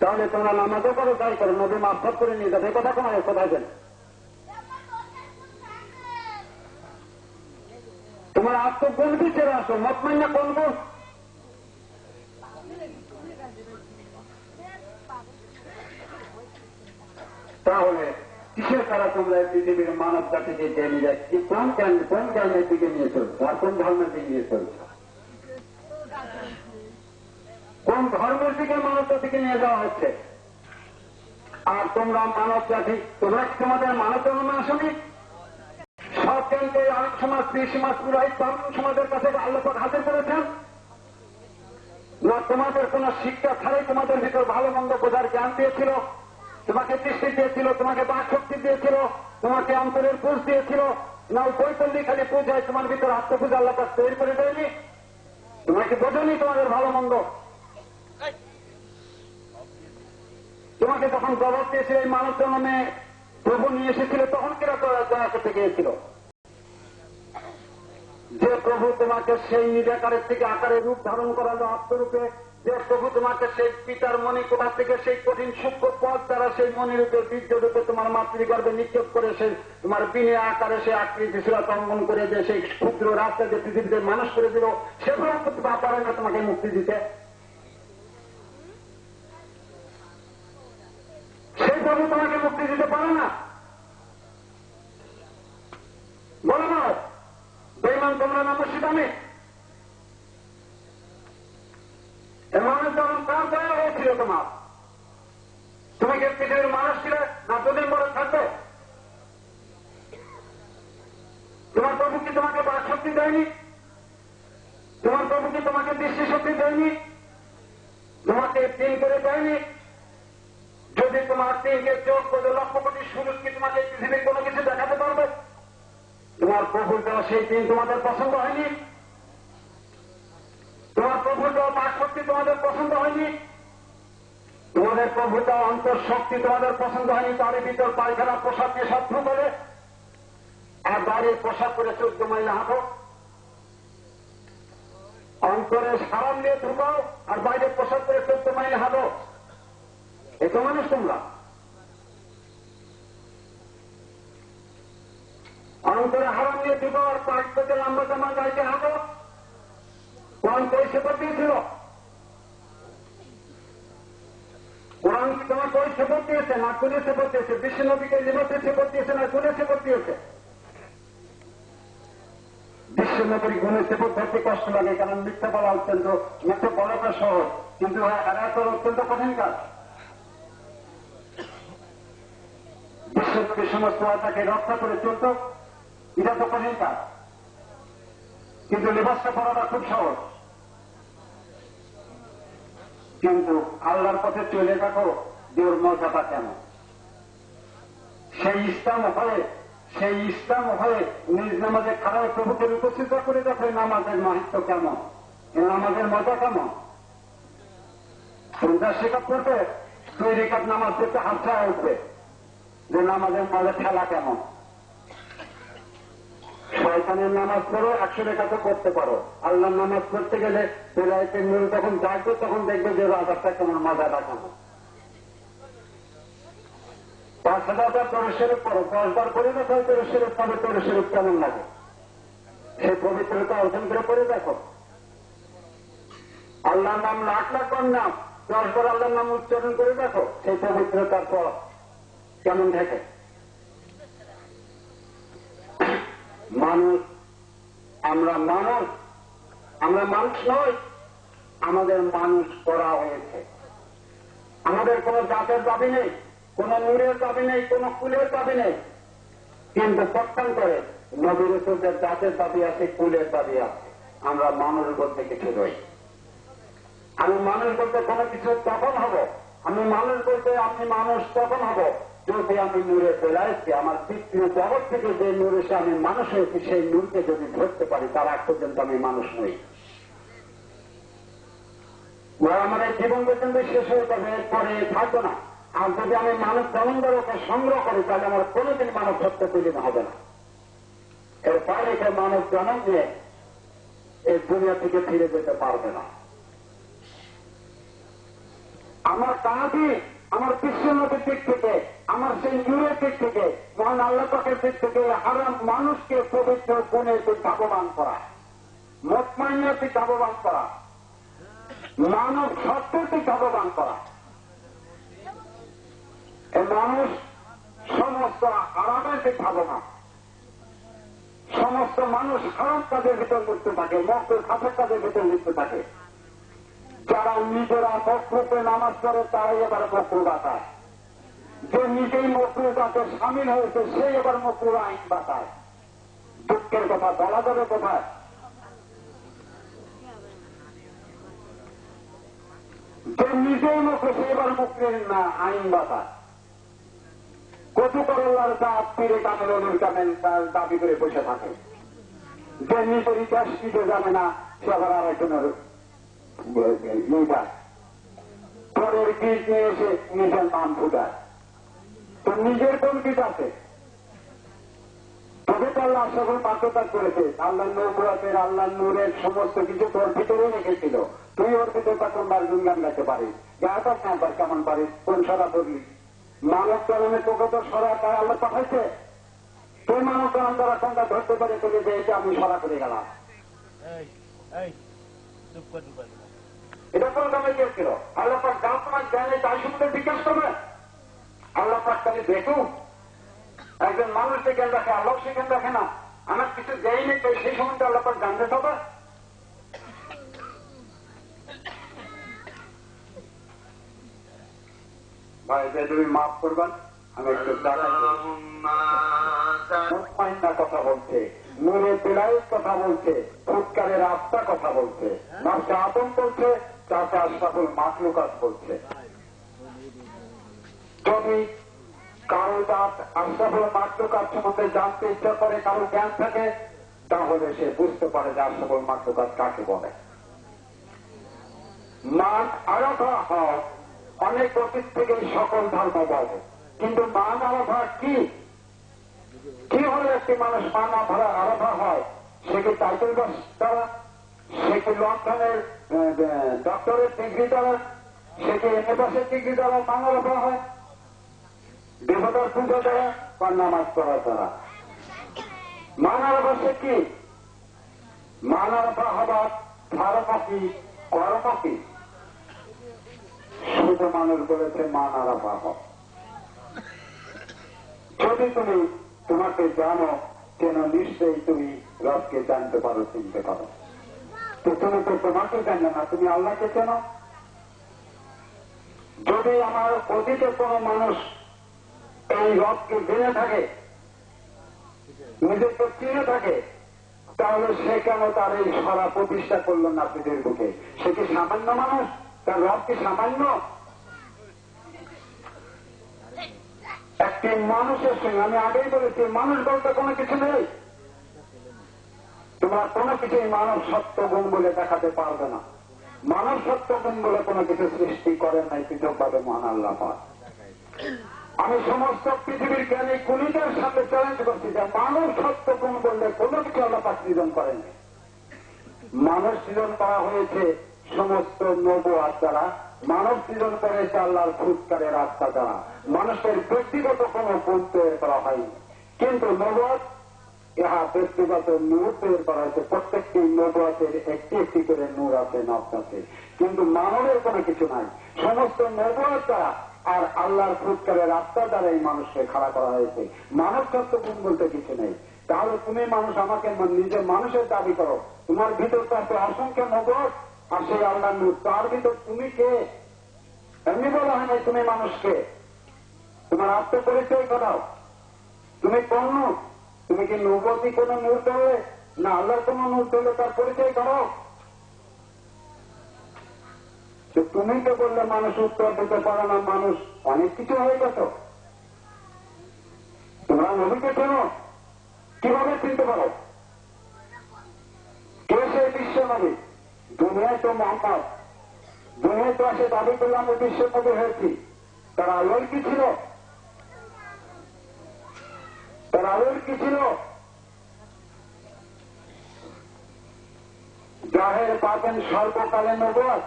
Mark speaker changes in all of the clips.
Speaker 1: তাহলে তোমরা নামাজও করো, তাই করো, নবী মাফ করে নিয়ে যাবে, কথা তোমার কোথায় দেন? তোমার আত্মগুণ বিচারে আসো, মতমাইনা কোন গুণ? তাহলে কিসের দ্বারা তোমরা পৃথিবীর মানব জাতিকে জেনে যাচ্ছি? কোন জ্ঞানের দিকে নিয়ে চলছো আর কোন ধর্মের দিকে নিয়ে চলছো? কোন ধর্মের দিকে মানব জাতিকে নিয়ে যাওয়া হচ্ছে? আর তোমরা মানব জাতি, তোমরা তোমাদের মানব জন্ম আসনি? সব জ্ঞানকে আরেক সমাজ 20 মাস পুরাই তরুণ সমাজের কাছে আল্লাহ হাজির করেছেন না? তোমাদের কোন শিক্ষা ছাড়াই তোমাদের ভিতর ভালো মন্দ বোঝার জ্ঞান দিয়েছিল, তোমাকে দৃষ্টি দিয়েছিল, তোমাকে বাক শক্তি দিয়েছিল, তোমাকে অন্তরের পুষ দিয়েছিল না? বৈতল্যি খালি পূজায় তোমার ভিতর আত্মপূজা আল্লাহ তৈরি করে দেয়নি? তোমাকে বোঝনি তোমাদের ভালো মন্দ? তোমাকে যখন জবাব দিয়েছিল এই মানব জন্মে প্রভু নিয়ে এসেছিল, তখন কিরা দয়া করতে গিয়েছিল? যে প্রভু তোমাকে সেই নিজ আকারের থেকে আকারে রূপ ধারণ করালো আত্মরূপে, যে প্রভু তোমাকে সেই পিতার মণিকোঠা থেকে সেই কঠিন সূক্ষ্ম পথ দ্বারা সেই মণিরূপে বীর্যরূপে তোমার মাতৃগর্ভে নিক্ষেপ করে সেই তোমার বিনে আকারে সেই আকৃতি শিলাত অঙ্গন করে যে সেই ক্ষুদ্র রাস্তা যে পৃথিবীতে মানুষ করে দিল, সেগুলো পারে না তোমাকে মুক্তি দিতে? সেই প্রভু তোমাকে মুক্তি দিতে পারে না? বলো না বেঈমান তোমরা না মুর্শিদামি? মানুষ যখন প্রাণ দেওয়া হয়েছিল তোমার, তুমি কি পৃথিবীর মানুষ ছিলে না? দুদিন পরে থাকবে? তোমার প্রভু কি তোমাকে বাক শক্তি দেয়নি? তোমার প্রভু কি তোমাকে দৃষ্টি শক্তি দেয়নি? তোমাকে তিন করে দেয়নি? যদি তোমার তিনকে চোখ করে লক্ষ কোটি সূর্য কি তোমাকে পৃথিবীর কোনো কিছু দেখাতে পারবে? তোমার প্রভুর দেওয়া সেই তিন তোমাদের পছন্দ হয়নি? তোমার প্রভুর দেওয়া বাক শক্তি তোমাদের পছন্দ হয়নি? তোমাদের প্রভুর দেওয়া অন্তর শক্তি তোমাদের পছন্দ হয়নি? তারই ভিতর পায়খানা পোশাক নিয়ে শত্রু করে আর বাড়ির পোশাক করে 14 মাইল হাঁটো, অন্তরে সারাম নিয়ে ঢুকাও আর বাইরের পোশাক করে 14 মাইল হাঁটো। এত মানুষ তোমরা? অন্তরে হারাম নিয়ে ঢুকাও আর পাঁচ থেকে লম্বা জামা গাইতে হাঁটো। কোরআন কই সেপথ দিয়েছিল? কোরআন কি তোমার কই সেপথ দিয়েছে না কোনে সেপথ দিয়েছে? বিশ্ব নবীকে লিবাসে সেপথ দিয়েছে না কোনে সেপথ দিয়েছে? বিশ্ব নবীর গুণে সেপথ ধরতে কষ্ট লাগে, কারণ মিথ্যা বলা অত্যন্ত, মিথ্যা বলাটা সহজ, কিন্তু এরা তো অত্যন্ত কঠিন কাজ। বিশ্ব নবীর সমস্ত আত্মাকে রক্ষা করে চলত, এটা তো কঠিন কাজ, কিন্তু লিবাসটা পড়াটা খুব সহজ। কিন্তু আল্লাহর পথে চলে দেখো যে ওর মজাটা কেমন। সেই ইসলাম হয়ে নিজ নামাজে খারাপ প্রভুকে উপস্থিত করে দেখো নামাজের মাহিত্য কেমন, নামাজের মজা কেমন। সন্ধ্যা শেখাপ করবে 2 রেখাত নামাজ দেখতে হাসা উঠবে যে নামাজের মজা খেলা কেমন। শয়তানের নামাজ পড়ো 100 রেখাতে করতে পারো, আল্লাহর নামাজ পড়তে গেলে বেলায়েতের নূর যখন জাগবে তখন দেখবে যে রাজারটা কেমন, মজাটা কেমন। 5000 বার দরশরীফ পড়ো, 10 বার করে দেখো দরশরীফ পাবে, দরশরীফ কেমন লাগে সেই পবিত্রতা অর্জন করে পড়ে দেখো। আল্লাহর নাম লাখ লাখ নাম, 10 বার আল্লাহর নাম উচ্চারণ করে দেখো সেই পবিত্রতার পর কেমন থাকে। মানুষ, আমরা মানুষ নই, আমাদের মানুষ করা হয়েছে। আমাদের কোন জাতের দাবি নেই, কোন নূরের দাবি নেই, কোন কুলের দাবি নেই, কিন্তু পক্ষান্তরে নবী রাসূলদের জাতের দাবি আছে, কুলের দাবি আছে। আমরা মানুষ বলতে কিছু নই। আমি মানুষ বলতে কোনো কিছু তখন হব, আমি মানুষ বলতে আমি মানুষ তখন হব যদি আমি নূরে বেলায়েছি, আমার পিতৃ জগৎ থেকে যে নূর এসে আমি মানুষ হয়েছি সেই নূরকে যদি ধরতে পারি, তার আগ পর্যন্ত আমি মানুষ নই। আমার এই জীবন পর্যন্ত শেষ হয়ে যাবে, এরপরে থাকবো না। আর যদি আমি মানব জন্মকে সংগ্রহ করি তাহলে আমার কোনোদিন মানব সত্য তৈরি হবে না। এর বাইরে মানব জন্ম নিয়ে এই দুনিয়া থেকে ফিরে যেতে পারবে না। আমার কানাটি আমার কৃষ্ণনদের দিক থেকে, আমার সেই নূরের দিক থেকে, মহান আল্লাহ পাকের দিক থেকে হারাম মানুষকে পবিত্র গুণে লাভবান করা, মতমাইনকে লাভবান করা, মানব সত্যকে লাভবান করা। এই মানুষ সমস্ত আরামের দিক লাভবান, সমস্ত মানুষ খারাপ কাজের ভিতর লিপ্ত থাকে, মক্কের খাপের কাজের ভিতর লিপ্ত থাকে। যারা নিজেরা মকরুতে নামাজ পড়ে তারাই এবার মকরু বাতায়, যে নিজেই মকরু বাতে সামিল হয়েছে সেই এবার মকরুর আইন বাতায়। দুঃখের কথা বলা যাবে কোথায়? যে নিজেই মকরু সে এবার মকরুর আইন বাতায়। কচু করল্লার দাঁত পীরে কামেল অলির কামেল তার দাবি করে বসে থাকে। যে নিজের ইতিহাস দিতে জানে না সে আবার আরেকজনের পরের বীজ নিয়ে এসে নিজের নাম ফুটায়। তো নিজের কোন বীজ আছে? তবে তো আল্লাহ সকল বাধ্যতার করেছে। আল্লাহ নৌরাতের আল্লাহ নূরের সমস্ত কিছু তোর ভিতরে রেখেছিল। তুই ওর ভিতরে তখন বার গুনগান গাইতে পারিস, গায়তার না কেমন পারিস, কোন সরা পড়লি। মানব চরণে তোকে তো সরা তাই আল্লাহ পাঠাইছে। তুই মানব চরণ দ্বারা কোনটা ধরতে পারে তোকে যে এটা আমি সরা করে গেলাম। এটা কোন দামে গিয়েছিল? আল্লাহ পাক যা তোমার জ্ঞানে তাই শুনতে বিকাশ করবে। আল্লাহ পাক তাকে দেখুন, একজন মানুষ জ্ঞান রাখে, আল্লাহ সে জ্ঞান রাখে না। আমার কিছু দেয়নি তো সেই সময়টা আল্লাহ পাক জানতে হবে। ভাই তুমি মাফ করবেন, আমি একটু কথা বলছে, নূরে বেলায়েত কথা বলছে, ফুৎকারের রাস্তা কথা বলছে, মাসে আদম বলছে, চাচা আশরাফুল মাখলুকাত বলছে। যদি কারো জাত আশরাফুল মাখলুকাত সম্বন্ধে জানতে ইচ্ছা করে, কারো জ্ঞান থাকে, তাহলে সে বুঝতে পারে যে আশরাফুল মাখলুকাত কাকে বলে। মান আরাফা হয় অনেক অতীত থেকে সকল ধর্ম বলে, কিন্তু মান আরাফা কি? কি হলে একটি মানুষ মান আরাফা হয়? সে কি টাইটেল বাস দ্বারা, সে কি লন্ডনের ডক্টরের ডিগ্রি দ্বারা, সে কি এমএবাসের ডিগ্রি দ্বারা মান আরাফা হয়? দেবতার পূজা দ্বারা বা নামাজ পড়ার দ্বারা? মান আরাফা সে কি? মান আরাফা হবার ধর্ম কি, কর্ম কি? শুধু মানুষ বলেছে মান আরাফা হয়। যদি তুমি তোমাকে জানো কেন, নিশ্চয়ই তুমি রবকে জানতে পারো, চিনতে পারো। তো তুমি তো তোমাকে জানো না, তুমি আল্লাহকে চেনো। যদি আমার অতীতে কোন মানুষ এই রবকে জেনে থাকে, নিজেকে চিনে থাকে, তাহলে সে কেন তার এই সরা প্রতিষ্ঠা করলো না পৃথিবীর বুকে? সে কি সামান্য মানুষ? তার রব কি সামান্য? একটি মানুষের সঙ্গে, আমি আগেই বলেছি, মানুষ বলতে কোনো কিছু নেই। তোমরা কোনো কিছুই মানব সত্য গুণ বলে দেখাতে পারবে না। মানব সত্য গুণ বলে কোনো কিছু সৃষ্টি করেন নাই পৃথকভাবে মহান আল্লাহ পাক। আমি সমস্ত পৃথিবীর জ্ঞানী গুণীদের সাথে চ্যালেঞ্জ করছি যে মানব সত্য গুণ বললে কোনো কিছু আল্লাহ পাক সৃজন করেন। মানব সৃজন করা হয়েছে সমস্ত নবুয়াত দ্বারা, মানব সৃজন করেছে আল্লাহর ফুৎকারের রাস্তা দ্বারা। মানুষের ব্যক্তিগত কোনো গুণ তৈরি করা হয়নি, কিন্তু নবুয়াত ইহা ব্যক্তিগত নূর তৈরি করা হয়েছে। প্রত্যেকটি নবুয়াতের একটি একটি করে নূর আছে, নফস আছে, কিন্তু মানবের কোনো কিছু নাই। সমস্ত নবুয়াত দ্বারা আর আল্লাহর ফুৎকারের রাস্তা দ্বারা এই মানুষকে খাড়া করা হয়েছে। মানব সত্য গুণ বলতে কিছু নেই। তাহলে তুমি মানুষ আমাকে নিজের মানুষের দাবি করো, তোমার ভিতর কাছে অসংখ্য নবুয়াত আর সেই আল্লাহ নূর, তার ভিতর তুমি কে? এমনি বলা হয় নাই তুমি মানুষকে। তোমার আত্মপরিচয় করাও, তুমি কোন নূর? তুমি কি নবতী কোন নূর করবে না আল্লাহর কোন নূর করলে তার পরিচয় করো। তুমি তো বললে মানুষ উত্তর দিতে পারে না, মানুষ অনেক কিছু হয়ে গেছ। তোমরা নবীকে চেনো, কিভাবে চিনতে পারো? কে সে বিশ্ব নবী? দুনিয়ায় তো মোহাম্মদ, দুনিয়ায় তো আসে দাবি করলাম ওই বিশ্ব নবী হয়েছি। তার আলোর কি ছিল? তার আলোর কি ছিল? জাহের পাবেন সর্বকালে নবুয়ত,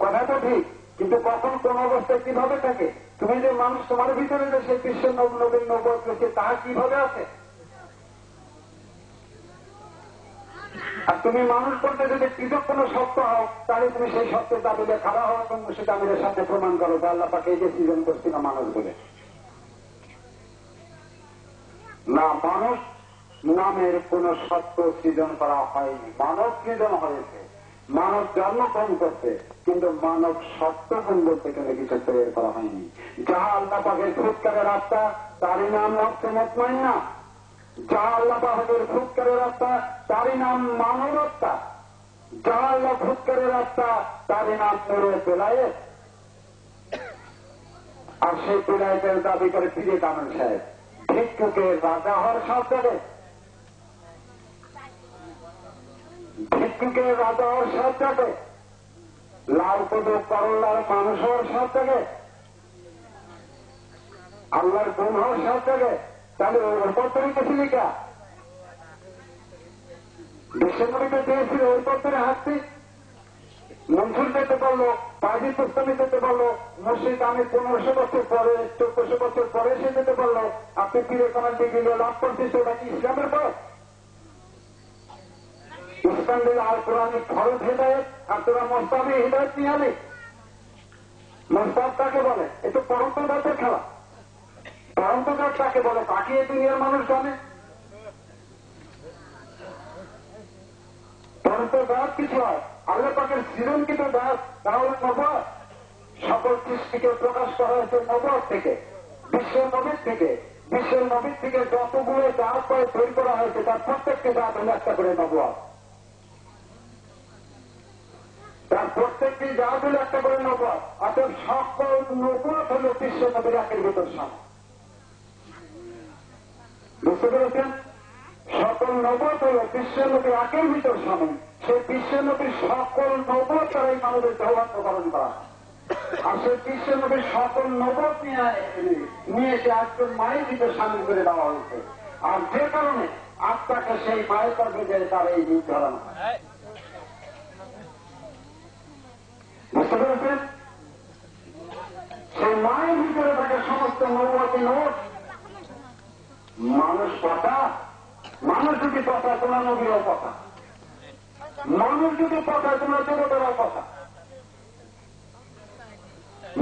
Speaker 1: কথা তো ঠিক। কিন্তু কখন কোন অবস্থায় কিভাবে থাকে? তুমি যে মানুষ, তোমার ভিতরে যে সেই বিশ্ব নবীন নবুয়ত রয়েছে, তাহা কিভাবে আছে? আর তুমি মানুষ বলতে যদি পৃথক কোন সত্য হও, তাহলে তুমি সেই সত্যের দাবিতে খাড়া হও এবং সেটা আমাদের সাথে প্রমাণ করো যে আল্লাহ পাকে এই যে সৃজন করছিল মানুষ বলে। না, মানুষ নামের কোন সত্য সৃজন করা হয়নি, মানব সৃজন হয়েছে। মানব জন্মগ্রহণ করছে, কিন্তু মানব সত্য গুণ বলতে কোনো কিছু তৈরি করা হয়নি। যাহা আল্লাহ পাকের ফুৎকারের রাস্তা, তারই নাম নফসে মুতমাইন্না। যা আল্লাহ পাকের ফুৎকারের রাস্তা, তারই নাম মানবতা। যা আল্লাহ ফুৎকারের রাস্তা, তারই নাম নূরে বেলায়েত। আর সেই বেলায়েতের দাবি করে ফিরে কামেল সাহেব ভিক্ষুকের রাজা হওয়ার সাথ দেবে, ভিক্ষুকের রাজা হওয়ার সাথ দেবে, লাল পদক করল্লার মানুষ হওয়ার সাথ দেবে, আল্লাহর গুণ হওয়ার সাথ দেবে। তাহলে ওর পর তৈরি গেছিলি কা? বিশ্বনবীকে চেয়েছিল ওর পর তৈরি হাসছি। মনসুর যেতে পারলো, বাজি পুস্তমি যেতে পারলো, মুর্শিদ আমি 1500 বছর পরে, 1400 বছর পরে সে যেতে পারলো। আপনি ফিরে কোনার ডিগ্রি লাভ করছিস, ওটা কি ইসলামের পথ? ইসলাম দিলে আর কোরআনিক ফরজ হেদায়ত, আর তোরা মোস্তাবি হেদায়ত নিয়ে আলি। মোস্তাব কাকে বলে? এ তো পরম্পরাতের খেলা। পরম্পরা কাকে বলে? তাকে এই দুনিয়ার মানুষ জানে। পরম্পরা কিছু হয়, আল্লাহ পাকের সৃজনকৃত দাস, তাহলে নবুয়ত। সকল সৃষ্টিকে প্রকাশ করা হয়েছে নবুয়ত থেকে, বিশ্বের নবীর থেকে। বিশ্বের নবীর থেকে যতগুলো জাত করে তৈরি করা হয়েছে, তার প্রত্যেকটি জাত হল একটা করে নবুয়ত। তার প্রত্যেকটি জাত হল একটা করে নবুয়ত। অর্থাৎ সকল নবুয়ত হল বিশ্ব নবীর একের ভিতর সামনে। বুঝতে পেরেছেন? সকল নবুয়ত হল বিশ্ব নবীর একের ভিতর সামনে। সেই বিশ্ব নবীর সকল নবুয়ত দ্বারা এই মানুষের দেহান্তকরণ করা। আর সেই বিশ্ব নবীর সকল নবুয়ত নিয়ে এসে আজকের মায়ের ভিতর সামিল করে দেওয়া হয়েছে। আর যে কারণে আত্মাকে সেই মায়ের কাছে যে তার এই নির্ধারণ হয়। বুঝতে পেরেছেন? সেই মায়ের ভিতরে থাকে সমস্ত নবুয়তি নোট। মানুষ কথা, মানুষ যদি কথা, তোমরা নবীরও কথা। মানুষ যদি কথা, তোমরা দেবতারাও কথা।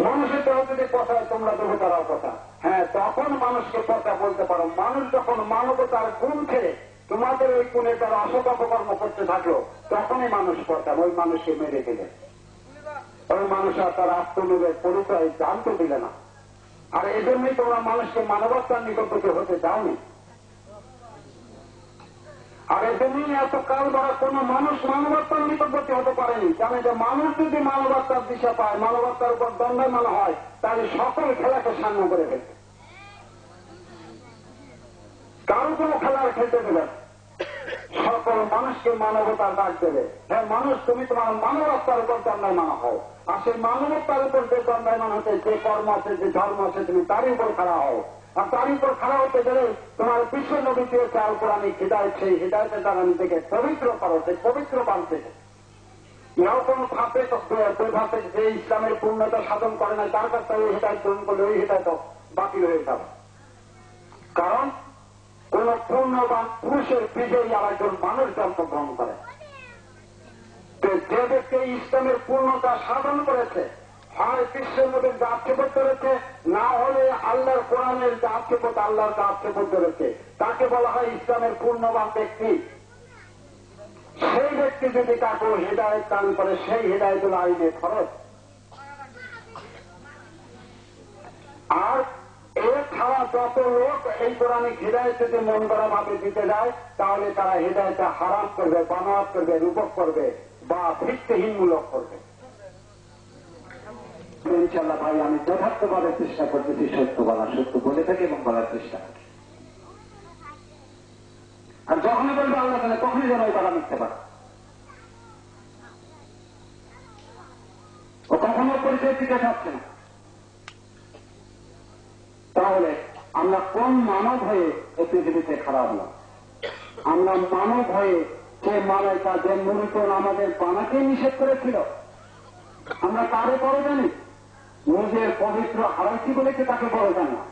Speaker 1: মানুষের দেহ যদি কথা, তোমরা দেবতারাও কথা। হ্যাঁ, তখন মানুষকে কথা বলতে পারো। মানুষ যখন মানবতার গুণ ছেড়ে তোমাদের ওই গুণে তারা অসৎ অপকর্ম করতে থাকলো, তখনই মানুষ কথা। ওই মানুষকে মেরে দিলে, ওই মানুষ আর তার আত্মনিবের পরিচয় জানতে দিলে না। আর এই জন্যই তোমরা মানুষকে মানবতার নিকটবর্তী হতে যাওনি। আর এজন্যই এত কাল ধরা কোন মানুষ মানবতার নিকটবর্তী হতে পারেনি। জানে যে মানুষ যদি মানবতার দিশা পায়, মানবতার উপর দণ্ডায়মান হয়, তাহলে সকল খেলাকে সামনে করে ফেলবে। কারো কোনো খেলার খেলতে দেবে, সকল মানুষকে মানবতার ডাক দেবে। হ্যাঁ মানুষ, তুমি তোমার মানবতার উপর দণ্ডায়মান হও। আর সেই মানবতার উপর যে দণ্ডায়মান হতে যে কর্ম আছে, যে ধর্ম আছে, তুমি তারই উপর খাড়া হও। আর তারই উপর খাড়া হতে গেলে তোমার বিশ্ব নবী দিয়েছে আল কোরআনিক হিদায়ত, সেই হিদায়তের দ্বারা নিজেকে পবিত্র করো, সেই পবিত্র বানতে। ইহাও কোন ভাবে দুই ভাবে যে ইসলামের পূর্ণতা সাধন করে না, তার কাছে ওই হিদায়ত গ্রহণ করলে ওই হিদায়ত বাতিল হয়ে যাবে। কারণ কোন পূর্ণবান পুরুষের বিজয়ী আর একজন মানুষ জন্মগ্রহণ করে। যে ব্যক্তি ইসলামের পূর্ণতা সাধন করেছে, হয় বিশ্বের নবীর যা আক্ষেপ করেছে, না হলে আল্লাহর কোরআনের যা আক্ষেপ, আল্লাহর যা আক্ষেপ করেছে, তাকে বলা হয় ইসলামের পূর্ণবান ব্যক্তি। সেই ব্যক্তি যদি কাকে হৃদায়ত দান করে, সেই হৃদায়ত হল আইনে খরচ। আর এছাড়া যত লোক এই কোরআনিক হৃদায়ত যদি মন করা ভাবে দিতে যায়, তাহলে তারা হৃদায়তে হারাম করবে, বানোয়াট করবে, রূপক করবে বা ভিত্তিহীনমূলক করবে। ইনশাল্লাহ ভাই, আমি যথার্থভাবে চেষ্টা করতেছি সত্য বলা, সত্য বলে থাকি এবং বলার চেষ্টা করি। আর যখনই বলবে আল্লাহ তাহলে তখনই যেন তারা মিথ্যে পারে। ও কখনো পরিচয় দিতে চাচ্ছে না। তাহলে আমরা কোন মানব হয়ে এই পৃথিবীতে খারাপ হলাম? আমরা মানব হয়ে যে মালাইকা, যে মুরিতন আমাদের বানাকে নিষেধ করেছিল, আমরা তারে পরে জানি। চরিত্র হারাইছি বলে কি তাকে বলবেন না,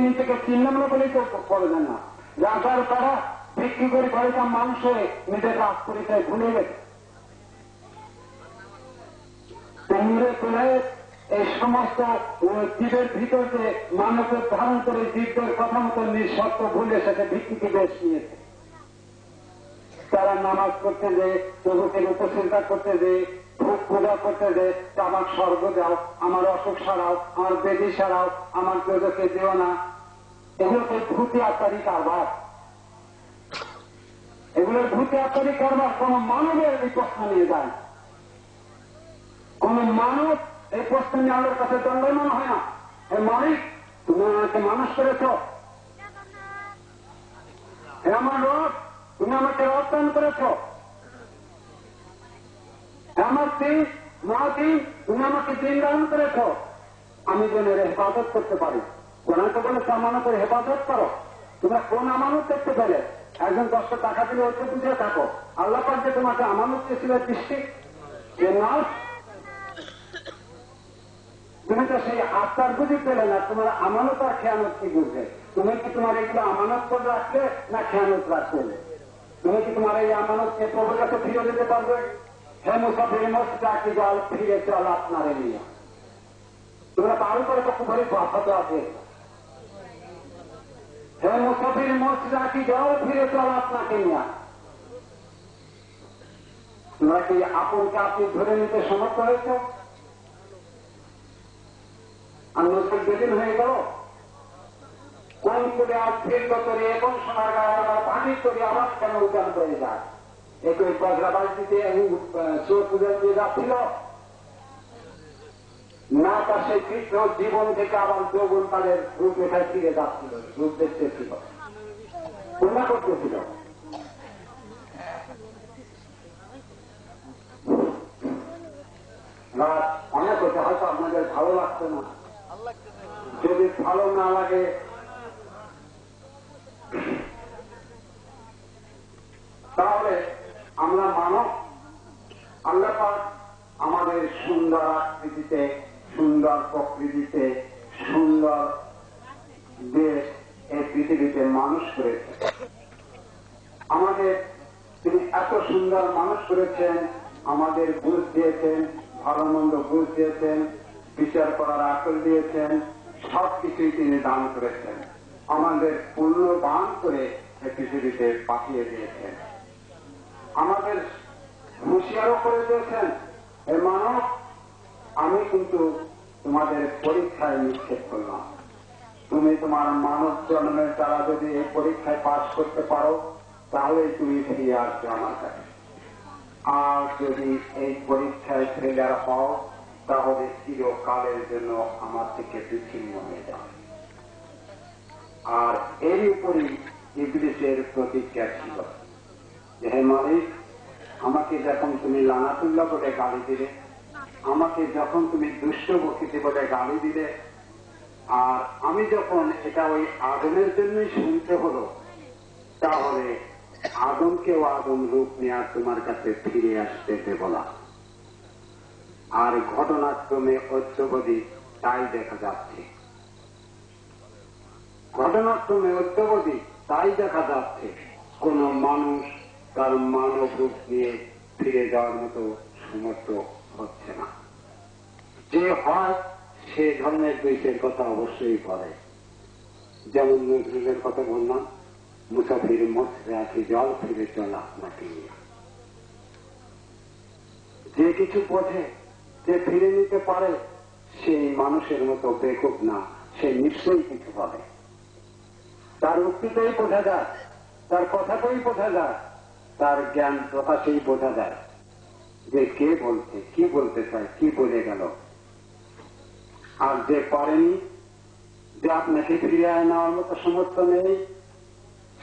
Speaker 1: নিজেকে চিনলাম না বলেই তো বলবেন না। রাজার তারা বিক্রি করে কয়েকটা মানুষ হয়ে নিজের রাজ পরিচয় ভুলে গেছে। তোমরা এই সমস্ত জীবের ভিতর যে মানবের ধারণ করে জীবদের কথা মতো নিঃশর্ত ভুলে সেটা ভিত্তিকে বেশ নিয়েছে। তারা নামাজ করতে যে, প্রভুকে উপচিন্তা করতে যে, ভোগ পূজা করতে যে, আমার স্বর্গ দাও, আমার অসুখ সারাও, আমার বেদি সারাও, আমার প্রজকে দিও না, এগুলোকে ভূতি আত্মারি কারবার। এগুলোর ভূতি আত্মারি কারবার কোন মানবের এই প্রশ্ন নিয়ে যায়। কোন মানব এই প্রশ্ন নিয়ে আলোর কাছে দণ্ডায়মান হয় না। হে মালিক, তুমি আমাকে মানুষ করেছ, হে আমার রব, তুমি আমাকে রব দান করেছ, হে আমার দিন মহাদিন, তুমি আমাকে দিন দান করেছ, আমি যেন এর হেফাজত করতে পারি। কোরআন তো বলেছে আমানতের হেফাজত করো। তোমরা কোন আমানত দেখতে পেলে? একজন 10টা টাকা দিলে ওইটা বুঝে থাকো। আল্লাহ পাক যে তোমাকে আমানত চেয়েছিল দৃষ্টি যে না, তুমি তো সেই আত্মার বুঝি পেলে না। তোমার আমানত আর খেয়ানত কি বুঝবে? তুমি কি তোমার এগুলো আমানত করে রাখলে না খেয়ানত রাখলে? তুমি কি তোমার এই আমানতকে প্রভুর কাছে ফিরে দিতে পারবে? হে মুসাফির মসজিদে জল ফিরে চল আপনারে নিয়ে। তোমরা তার উপরে তো খুবই বাধা আছে। হে মুসাফির মসজিদে জল ফিরে চল আপনাকে নিয়ে। তোমরা কি আপনকে আপনি ধরে নিতে সমর্থ হয়েছ? আর মুসলিম যেদিন হয়ে গেল, কোন করে আজ ফিরল তরি এবং সোনার গায়ে আবার পানির তরি আবার কেন উদ্যান করে যায়? একই বজ্রাবাজ দিতে চোখ পুজো দিয়ে যাচ্ছিল না, তার সেই কৃষ্ণ জীবন থেকে আবার যৌবন কালের রূপ রেখায় ফিরে যাচ্ছিল, রূপ দেখতেছিল, পূর্ণা করতেছিল। অনেক হচ্ছে, হয়তো আপনাদের ভালো লাগছে না। যদি ভালো না লাগে তাহলে আমরা মানব। আল্লাহ পাক আমাদের সুন্দর আকৃতিতে, সুন্দর প্রকৃতিতে, সুন্দর দেশ এই পৃথিবীতে মানুষ করেছে। আমাদের তিনি এত সুন্দর মানুষ করেছেন, আমাদের বুঝ দিয়েছেন, ভালো মন্দ বুঝ দিয়েছেন, বিচার করার আকল দিয়েছেন, সবকিছুই তিনি দান করেছেন। আমাদের পূর্ণবান করে পৃথিবীতে পাঠিয়ে দিয়েছেন। আমাদের হুঁশিয়ারও করে দিয়েছেন, হে মানব, আমি কিন্তু তোমাদের পরীক্ষায় নিক্ষেপ করলাম। তুমি তোমার মানব জন্মের দ্বারা যদি এই পরীক্ষায় পাশ করতে পারো তাহলে তুমি ফিরে আসবে আমার কাছে। আর যদি এই পরীক্ষায় ফেলার হও তাহলে চিরকালের জন্য আমার থেকে বিচ্ছিন্ন হয়ে যাবে। আর এর উপরই ইবলীসের প্রতিজ্ঞা ছিল, হে মালিক, আমাকে যখন তুমি লানাতুল্লাহ বলে গালি দিলে, আমাকে যখন তুমি দুষ্ট বকিতে বলে গালি দিলে, আর আমি যখন এটা ওই আদমের জন্যই শুনতে হলো, তাহলে আদমকেও আদম রূপ নিয়ে তোমার কাছে ফিরে আসতে দেব না। আর ঘটনাক্রমে অদ্যবধি তাই দেখা যাচ্ছে, ঘটনাক্রমে অদ্যবধি তাই দেখা যাচ্ছে। কোন মানুষ তার মানব রূপ নিয়ে ফিরে যাওয়ার মতো সমর্থ হচ্ছে না। যে হয় সে ধরনের দেশের কথা অবশ্যই করে। যেমন নজরুলের কথা বললাম, মুসাফির মসজিদে আছি জল ফিরে চল আপনাকে নিয়ে। যে কিছু বোঝে, যে ফিরে নিতে পারে, সেই মানুষের মতো বেকুব না, সে নিশ্চয়ই কিছু বলে। তার উক্তিতেই বোঝা যায়, তার কথাতেই বোঝা যায়, তার জ্ঞান প্রকাশেই বোঝা যায় যে কে বলছে, কি বলতে চায়, কি বলে গেল। আর যে পারেনি, যে আপনাকে ফিরিয়ে নেওয়ার মতো সমর্থ নেই,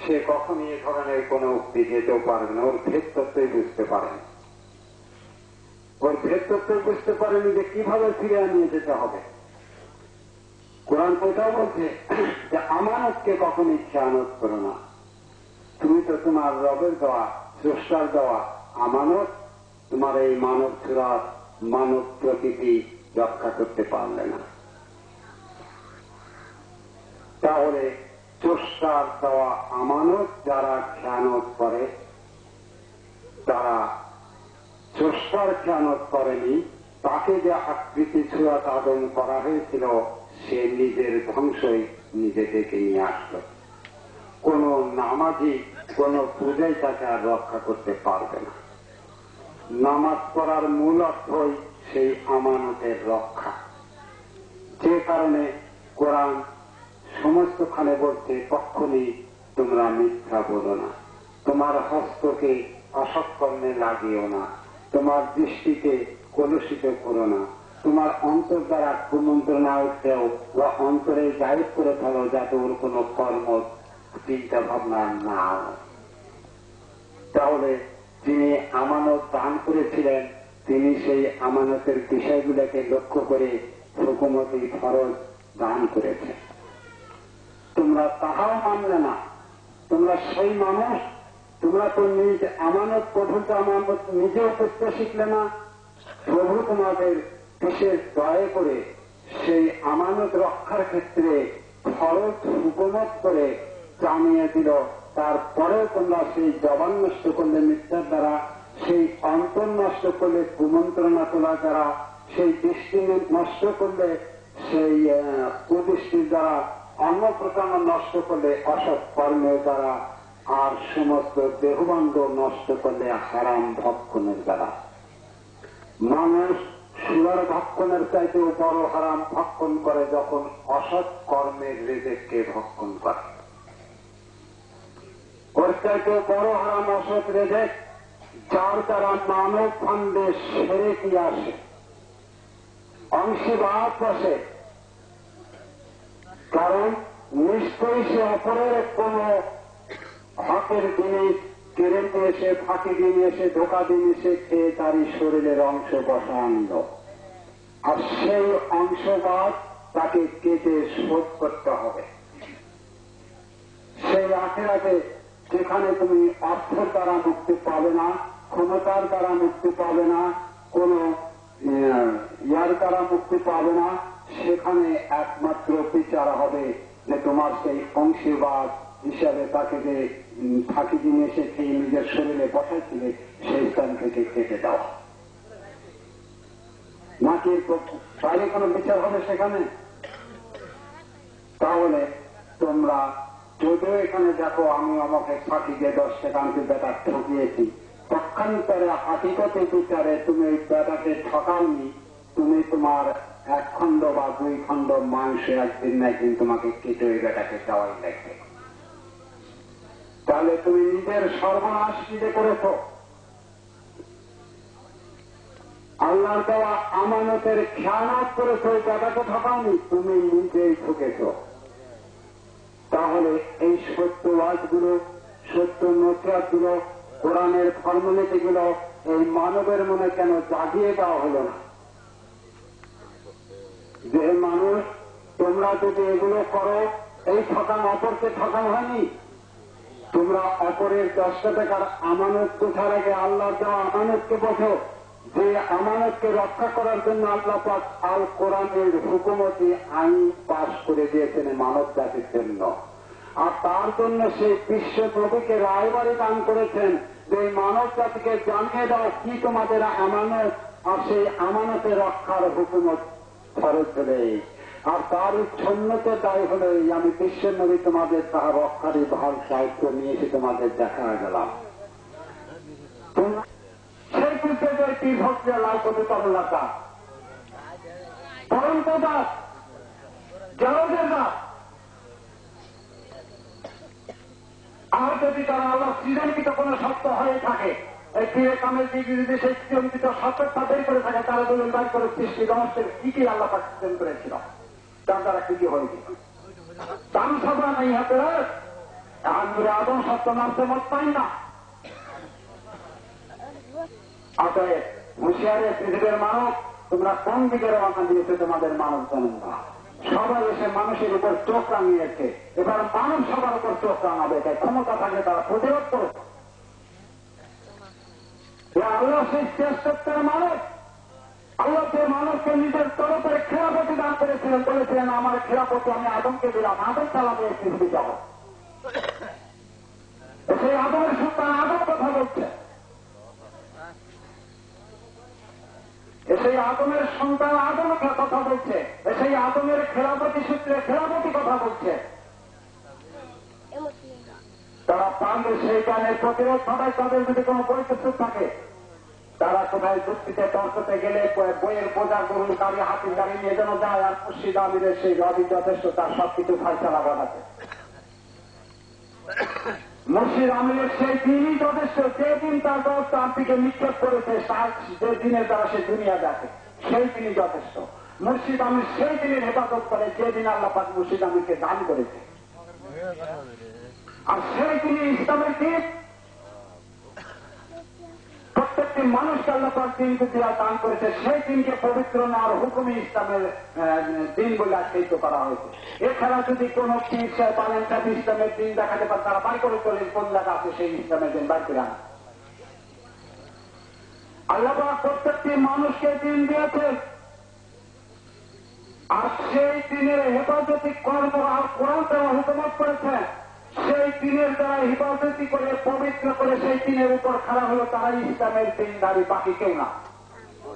Speaker 1: সে কখনই এ ধরনের কোন উক্তি যেতেও পারবে না। ওর ভেদ তত্ত্বই বুঝতে পারেন, ওর ভেদ তত্ত্বই বুঝতে পারেনি যে কিভাবে ফিরিয়ে নিয়ে যেতে হবে। কোরআন কোথাও বলছে যে আমানতকে কখনই খেয়ানত করো না। তুমি তো তোমার রবের দেওয়া, স্রষ্টার দেওয়া আমানত, তোমার এই মানব সুরাত, মানব প্রকৃতি রক্ষা করতে পারলে না। তাহলে চোষ্টার দেওয়া আমানত যারা খেয়ানত করে, তারা চোষ্টার খেয়ানত করেনি, তাকে যে আকৃতি ছুঁয়াত আদম করা হয়েছিল সে নিজের ধ্বংসই নিজে ডেকে নিয়ে আসলো। কোন নামাজি কোন পূজাই তাকে আর রক্ষা করতে পারবে না। নামাজ পড়ার মূল অর্থই সেই আমানতের রক্ষা। যে কারণে কোরআন সমস্তখানে বলতে কখনই তোমরা মিথ্যা বলো না, তোমার হস্তকে অসৎকর্মে লাগিও না, তোমার দৃষ্টিকে কলুষিত করো না, তোমার অন্তর দ্বারা কুমন্ত্রণা উঠতেও বা অন্তরে গায়েব করে ফেলো যাতে ওর কোন কর্ম চিন্তা ভাবনা না হয়। তাহলে যিনি আমানত দান করেছিলেন তিনি সেই আমানতের বিষয়গুলোকে লক্ষ্য করে হুকুমতি ফরজ দান করেছেন। তোমরা তাহাও মানলে না, তোমরা সেই মানুষ, তোমরা তো নিজ আমানত পদ্ধতি আমানত নিজেও করতে শিখলে না। প্রভু তোমাদের বিশেষ দয়া করে সেই আমানত রক্ষার ক্ষেত্রে ফরজ হুকুমত করে জানিয়ে দিল। তারপরেও তোমরা সেই জবান নষ্ট করলে মিথ্যার দ্বারা, সেই অন্তর নষ্ট করলে কুমন্ত্রণা তোলা দ্বারা, সেই দৃষ্টি নষ্ট করলে সেই কুদৃষ্টির দ্বারা, অন্য প্রকার নষ্ট করলে অসৎ কর্মের দ্বারা, আর সমস্ত দেহবন্ধ নষ্ট করলে হারাম ভক্ষণের দ্বারা। মানুষ সুরার ভক্ষণের চাইতেও বড় হারাম ভক্ষণ করে যখন অসৎ কর্মের রেজেককে ভক্ষণ করে। ওর চাইতেও বড় হারাম অসৎ রেজেক, যার দ্বারা মানব খণ্ডে সেরে কি আসে, অংশীবাদ বসে। কারণ নিশ্চয়ই সে অপরের কোন হকের জিনিস কেড়ে নিয়ে এসে, ফাঁকি দিয়ে এসে, ধোকা দিয়ে এসে খেয়ে তারই শরীরের অংশ বসা আনল, আর সেই অংশবাদ তাকে কেটে শোধ করতে হবে। সেই আখেরাতে যেখানে তুমি অর্থের দ্বারা মুক্তি পাবে না, ক্ষমতার দ্বারা মুক্তি পাবে না, কোন ইয়ার দ্বারা মুক্তি পাবে না, সেখানে একমাত্র বিচার হবে যে তোমার সেই অংশীবাদ হিসাবে তাকে যে ফাঁকি দিয়ে এসে খেয়ে নিজের শরীরে বসাইছিলে সেই স্থান থেকে কেটে দেওয়া, নাকি বাইরে কোনো বিচার হবে সেখানে? তাহলে তোমরা যদিও এখানে দেখো আমি আমাকে ফাঁকি দিয়ে 10 টাকা আমি বেটা ঠকিয়েছি, পক্ষান্তরে হাকিকতে বিচারে তুমি ওই বেটাকে ঠকাওনি, তুমি তোমার 1 খণ্ড বা 2 খণ্ড মাংস একদিন না একদিন তোমাকে কেটে ওই বেটাকে দেওয়াই লাগবে। তাহলে তুমি নিজের সর্বনাশ নিজে করেছ। আল্লাহর দেওয়া আমানতের খেয়ানত করেছ, ওই বেটাকে ঠকাওনি, তুমি নিজেই ঠকেছ। তাহলে এই সত্য ওয়াজগুলো, সত্য নসিহতগুলো, কোরআনের ফর্মুলেটিগুলো এই মানবের মনে কেন জাগিয়ে দেওয়া হলো না? যে মানুষ তোমরা যদি এগুলো করো, এই ঠকান অপরকে ঠকান হয়নি। তোমরা অপরের 10 টাকার আমানত কোথার আগে আল্লাহ দেওয়া আমানতকে বোঝো, যে আমানতকে রক্ষা করার জন্য আল্লাহ পাক আল কোরআনের হুকুমতি আইন পাশ করে দিয়েছেন মানব জাতির জন্য। আর তার জন্য সেই বিশ্ব নবীকে রায়বাড়ি দান করেছেন যে এই মানব জাতিকে জানিয়ে দাও কি তোমাদের আমানত, আর সেই আমানতে রক্ষার হুকুমত ফরজ হলে, আর তার উচ্ছন্নতের দায় হলে আমি বিশ্বের নবী তোমাদের তাহার রক্ষারই ভাল সাহিত্য নিয়ে এসে তোমাদের দেখা গেলাম। সেই কুচের তীর্থকে লাভ করতে তরলাতা পরন্ত দাস জলদের দাস। আর যদি তারা আল্লাহ সৃজনকৃত কোন সত্য হয়ে থাকে, এই ফিরে কামের দিকে যদি সেই সৃজনকৃত সত্যতা বের করে থাকে, তারা বলুন দায়ী করে সৃষ্টি রহস্যের কি কি আল্লাহ পাক সৃজন করেছিল, তার দ্বারা কি কি হয়েছিল। দাম সভা নেই হাতে আমরা আদম সত্য মানতে মত পাই না। অতএব হুঁশিয়ারের পৃথিবীর মানব, তোমরা কোন দিকে রওনা দিয়েছে তোমাদের মানব জনতা? সবাই এসে মানুষের উপর চোখ রাঙিয়েছে, এবার মানব সবার উপর চোখ রাঙাবে। তাই ক্ষমতা থাকলে তারা প্রতিরোধ করো। আল্লাহ সেই শ্রেষ্ঠত্বের মানব, আল্লাহ যে মানবকে নিজের তরফের খেলাপতি দান করেছে, বলেছিলেন আমার খেলাফত আমি আদমকে দিলাম, আদম চালাবে এই পৃথিবী জগৎ। সেই আদমের সন্তান আদম কথা বলছে, সেই আদমের সন্তান আদম কথা বলছে, সেই আদমের খেলাফতি সূত্রে খেলাফতি কথা বলছে। তারা পারলে সেই জ্ঞানের প্রতিরোধ ঘটায়। তাদের যদি কোনো পরিপ্রেক্ষিত থাকে, তারা কোথায় যুক্তিতে তর্কতে গেলে বইয়ের বোঝা গরুর গাড়ি হাতির গাড়ি নিয়ে যেন যায়, আর মুর্শিদ আমিরের সেই রবি যথেষ্ট তার সবকিছু ফাইসলা ঘটাতে। মুর্শিদ আমিরের সেই দিনই যথেষ্ট, যে দিন তার দল তার দিকে নিক্ষেপ করেছে, যে দিনের দ্বারা সে দুনিয়া দেখে, সেই দিনই যথেষ্ট। মুর্শিদ আমির সেই দিনের হেফাজত করে যে দিন আল্লাহ পাক মুর্শিদ আমিরকে দান করেছে, আর সেই দিনই ইসলামের দিন। প্রত্যেকটি মানুষকে আল্লাহ পাক দিন দেওয়া দান করেছে, সেই দিনকে পবিত্র নেওয়ার হুকুমই ইসলামের দিন বলে আখ্যায়িত করা হয়েছে। এছাড়া যদি কোন পীর সাহেব পালেন সাহেব ইসলামের দিন দেখাতে পারে, তারা বাড়ি করে চলে কোন জায়গা আছে সেই ইসলামের দিন বাড়ি করে আনা। আল্লাহ পাক প্রত্যেকটি মানুষকে দিন দিয়েছেন, আর সেই দিনের হেফাজতি কর্ম আর কোরআন দেওয়া হুকুমত করেছে। সেই দিনের দ্বারা হিফাজতি করে পবিত্র করে সেই দিনের উপর খাড়া হলো তারাই ইসলামের দিনদারি, বাকি কেউ না।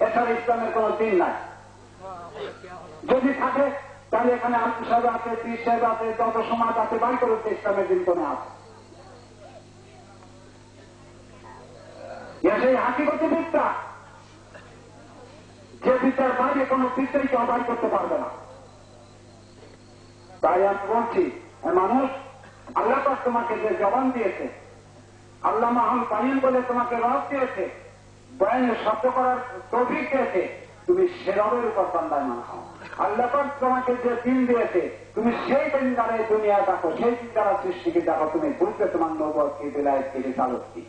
Speaker 1: এছাড়া ইসলামের কোন দিন নাই। যদি থাকে তাহলে এখানে আলম সাহেব আছে, পীর সাহেব আছে, যত সমাজ আছে, বাড়ি করে ইসলামের দিন কোনে আছে। সেই হাকিগতি বিদ্যা, যে বিদ্যার বাইরে কোন বিদ্যাই কেউ বাড়ি করতে পারবে না। তাই আমি বলছি, মানুষ আল্লাহ পাক তোমাকে যে জবান দিয়েছে, আল্লাহ মাহম কালিম বলে তোমাকে রব দিয়েছে, বয়ানের শব্দ করার তৌফিক দিয়েছে, তুমি সে রবের উপর বান্দায় মান খাও। আল্লাহ পাক তোমাকে যে দিন দিয়েছে, তুমি সেই দিন দ্বারা এই দুনিয়া দেখো, সেই দিন দ্বারা সৃষ্টিকে দেখো, তুমি বুঝবে তোমার নবুয়তকে বেলায়েতকে রিসালাত কি।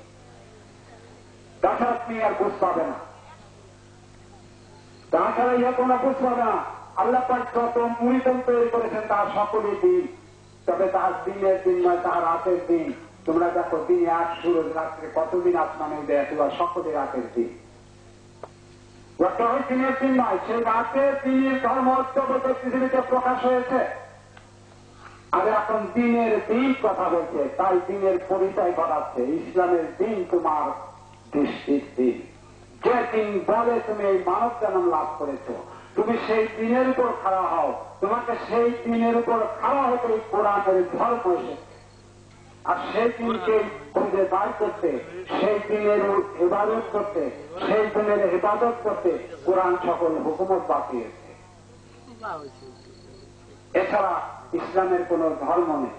Speaker 1: তাছাড়া তুমি আর বুঝ পাবে না, তাছাড়া ইহা তোমরা বুঝ পাবে না। আল্লাহ পাক যত মুরিদম তৈরি করেছেন তার সকলই দিন, তবে তার দিনের দিন নয়, তার রাতের দিন। তোমরা দেখো দিনে আজ সুরজ, রাত্রে কতদিন আসমানে উদয় আছে, বা সকলে রাতের দিন। দিনের দিন নয়, সেই রাতের দিনের ধর্ম জগতে পৃথিবীতে প্রকাশ হয়েছে। আর এখন দিনের দিন কথা বলছে, তাই দিনের পরিচয় ঘটাচ্ছে। ইসলামের দিন তোমার দৃষ্টির দিন, যে দিন বলে তুমি এই মানব জন্ম লাভ করেছ, তুমি সেই দিনের উপর খাড়া হও। তোমাকে সেই দিনের উপর খাড়া হতে কোরআনের ধর্ম এসেছে। আর সেই দিনকে খুঁজে বার করতে, সেই দিনের ইবাদত করতে, সেই দিনের ইবাদত করতে কোরআন সকল হুকুমত বাঁচিয়েছে। এছাড়া ইসলামের কোন ধর্ম নেই।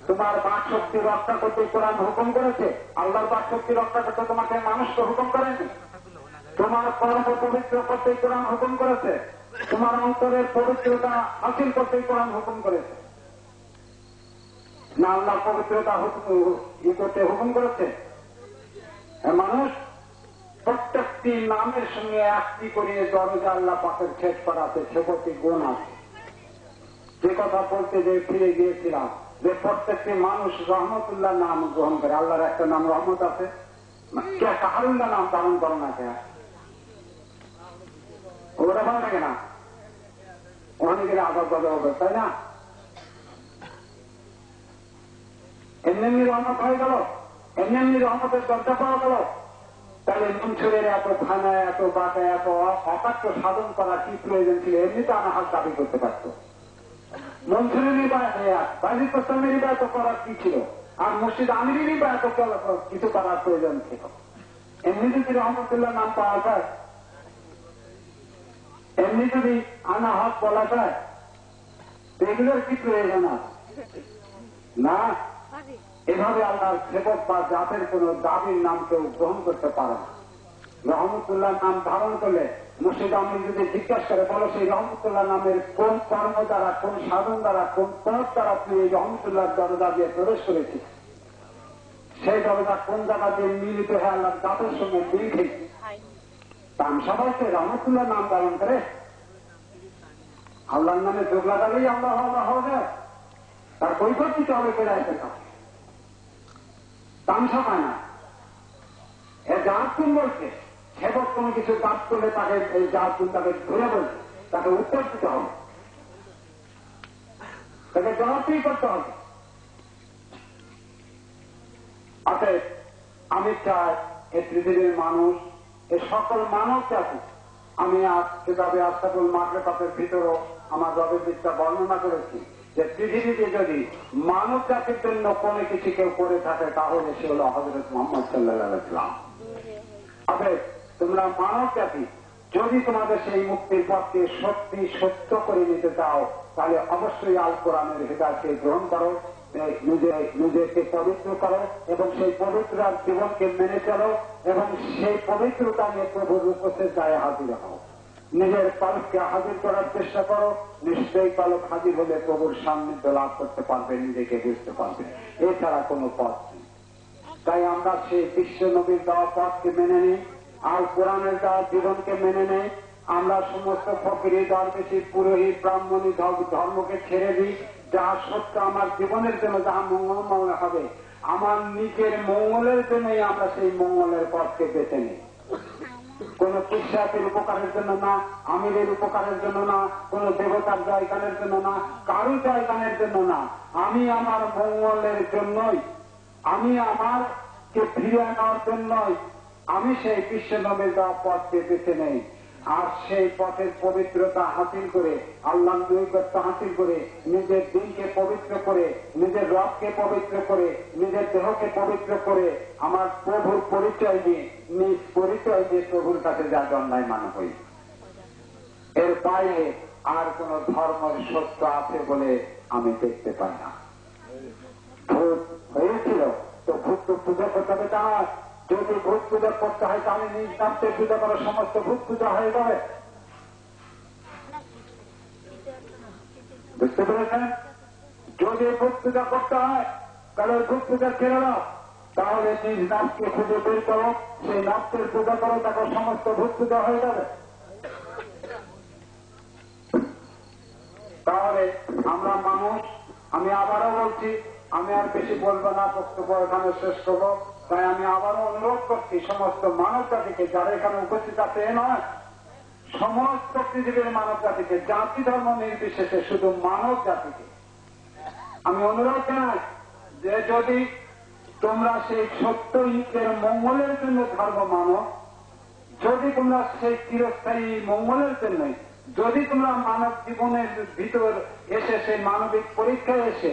Speaker 1: তোমার বাক শক্তি রক্ষা করতে কোরআন হুকুম করেছে। আল্লাহর বাক শক্তি রক্ষা করতে তোমাকে মানুষকে হুকুম করেনি। তোমার কর্ম পবিত্র করতে কোরআন হুকুম করেছে। তোমার অন্তরের পবিত্রতা হাসিল করতে কোরআন হুকুম করেছে না? আল্লাহ পবিত্রতা করতে হুকুম করেছে। মানুষ প্রত্যেকটি নামের সঙ্গে একটি করিয়ে দরজা আল্লাহ পাকের ছেদ করা আছে, সেপতি গুণ আছে। যে কথা বলতে যে ফিরে গিয়েছিলাম, যে প্রত্যেকটি মানুষ রহমতুল্লাহ নাম গ্রহণ করে। আল্লাহর একটা নাম রহমত আছে, কে কাহারুল্লাহ নাম ধারণ করো না কে? ওটা ভালো লাগে না? ওখানে গেলে আদর গজা হবে, তাই না? এমনি রহমত হয়ে গেল, এমনি রহমতের দরজা পাওয়া গেল। তাহলে মনসুরের এত থানায়, এত বাঁকায়, এত অকাট্য সাধন করা কি প্রয়োজন ছিল? এমনি তো আমার হাত দাবি করতে পারত। মনসুরেরই বা বাইজিদ ইসলামেরই বা এত করার কি ছিল? আর মুর্শিদ আমিরেরই বা এত কিছু করার প্রয়োজন ছিল? এমনি যদি রহমতুল্লাহ নাম পাওয়া যায়, এমনি যদি আনা হক বলা যায়, এগুলোর কি প্রয়োজন আছে? না। এভাবে আল্লাহর সেবক বা জাতের কোন দাবির নাম কেউ গ্রহণ করতে পারে না। রহমতুল্লাহ নাম ধারণ করলে মুর্শিদ আমির যদি জিজ্ঞাসা করে, বলো সেই রহমতুল্লাহ নামের কোন কর্ম দ্বারা, কোন সাধন দ্বারা, কোন পথ দ্বারা তুমি এই রহমতুল্লাহ দরজা দিয়ে প্রবেশ করেছিস? সেই দরজা কোন জায়গা দিয়ে মিলিত হয়ে আল্লাহ জাতের সঙ্গে মিল খেয়েছে? তাম সবাইকে রহমতুল্লাহ নাম ধারণ করে আল্লাহর নামে যোগ লাগালেই আল্লাহ আল্লাহ হবে। তার বৈঠক দিতে হবে বেড়াইতে কাছে, তামসা পায় না। এর জাহাজুন বলছে, সেবক কোনো কিছু কাজ করলে তাকে এই জাহাজুন তাকে ধরে বলছে, তাকে উত্তর দিতে হবে। তাকে জবাবদিহি করতে হবে। অতএব আমি চাই এই পৃথিবীর মানুষ, এই সকল মানব জাতি, আমি আজ কিতাবে আশরাফুল মাখলুকাতের ভিতরও আমার রবের দিকটা বর্ণনা করেছি যে পৃথিবীতে যদি মানব জাতির জন্য কোনো কিছু কেউ করে থাকে তাহলে সে হল হযরত মুহাম্মদ সাল্লাল্লাহু আলাইহি ওয়াসাল্লাম। অতএব তোমরা মানব জাতি যদি তোমাদের সেই মুক্তির পথকে সত্যি সত্য করে নিতে চাও তাহলে অবশ্যই আল কোরআনের হিদায়াতকে গ্রহণ করো, নিজেকে পবিত্র করো এবং সেই পবিত্র জীবনকে মেনে চলো এবং সেই পবিত্রতা নিয়ে প্রভুর উপস্থিতায় হাজির হও। নিজের পালককে হাজির করার চেষ্টা করো, নিশ্চয়ই পালক হাজির হলে প্রভুর সান্নিধ্য লাভ করতে পারবে, নিজেকে বুঝতে পারবে, এছাড়া কোনো পথ নেই। তাই আমরা সেই বিশ্ব নবীর দেওয়া পথকে মেনে নিই, আর কোরআনের দেওয়া জীবনকে মেনে নেই। আমরা সমস্ত ফকিরি দরবেশি পুরোহিত ব্রাহ্মণী ধর্মকে ছেড়ে দিই। যা সত্য আমার জীবনের জন্য যাহা মঙ্গলময় হবে, আমার নিজের মঙ্গলের জন্যই আমরা সেই মঙ্গলের পথকে বেছে নিই। কোন পিসাচের উপকারের জন্য না, আমিরের উপকারের জন্য না, কোন দেবতার জয়গানের জন্য না, কারু জয়গানের জন্য না। আমি আমার মঙ্গলের জন্যই, আমি আমারকে ফিরিয়ে আনার জন্যই আমি সেই বিশ্ব নবীর দেওয়া পথকে বেছে নেই। আর সেই পথের পবিত্রতা হাসিল করে, আল্লাহর নৈকট্য হাসিল করে, নিজের দিনকে পবিত্র করে, নিজের রবকে পবিত্র করে, নিজের দেহকে পবিত্র করে, আমার প্রভুর পরিচয় দিয়ে, নিজ পরিচয় দিয়ে প্রভুর কাছে যা অন্যায় মানা হই। এর বাইরে আর কোন ধর্মের সত্য আছে বলে আমি দেখতে পাই না। ভূত হয়েছিল তো ভূত তো পূজা করতে হবে তা নয়। যদি ভূত পূজা করতে হয় তাহলে নিজ নামকে পূজা করার সমস্ত ভূত পূজা হয়ে যাবে। বুঝতে পেরেছেন? যদি ভূত পূজা করতে হয় তাহলে ভূত পূজা ছেড়ে দাও, তাহলে নিজ নামকে খুঁজে বের করো, সেই নামকের পূজা করো, তাকে সমস্ত ভূত পূজা হয়ে যাবে। তাহলে আমরা মানুষ, আমি আবারও বলছি, আমি আর বেশি বলবো না, বক্তব্য এখানে শেষ করবো। তাই আমি আবারও অনুরোধ করছি সমস্ত মানব জাতিকে, যারা এখানে উপস্থিত আছে এ নয়, সমস্ত পৃথিবীর মানব জাতিকে, জাতি ধর্ম নির্বিশেষে শুধু মানব জাতিকে আমি অনুরোধ জানাই যে যদি তোমরা সেই সত্য নিজের মঙ্গলের জন্য ধর্ম মানো, যদি তোমরা সেই চিরস্থায়ী মঙ্গলের জন্য, যদি তোমরা মানব জীবনের ভিতর এসে সেই মানবিক পরীক্ষায় এসে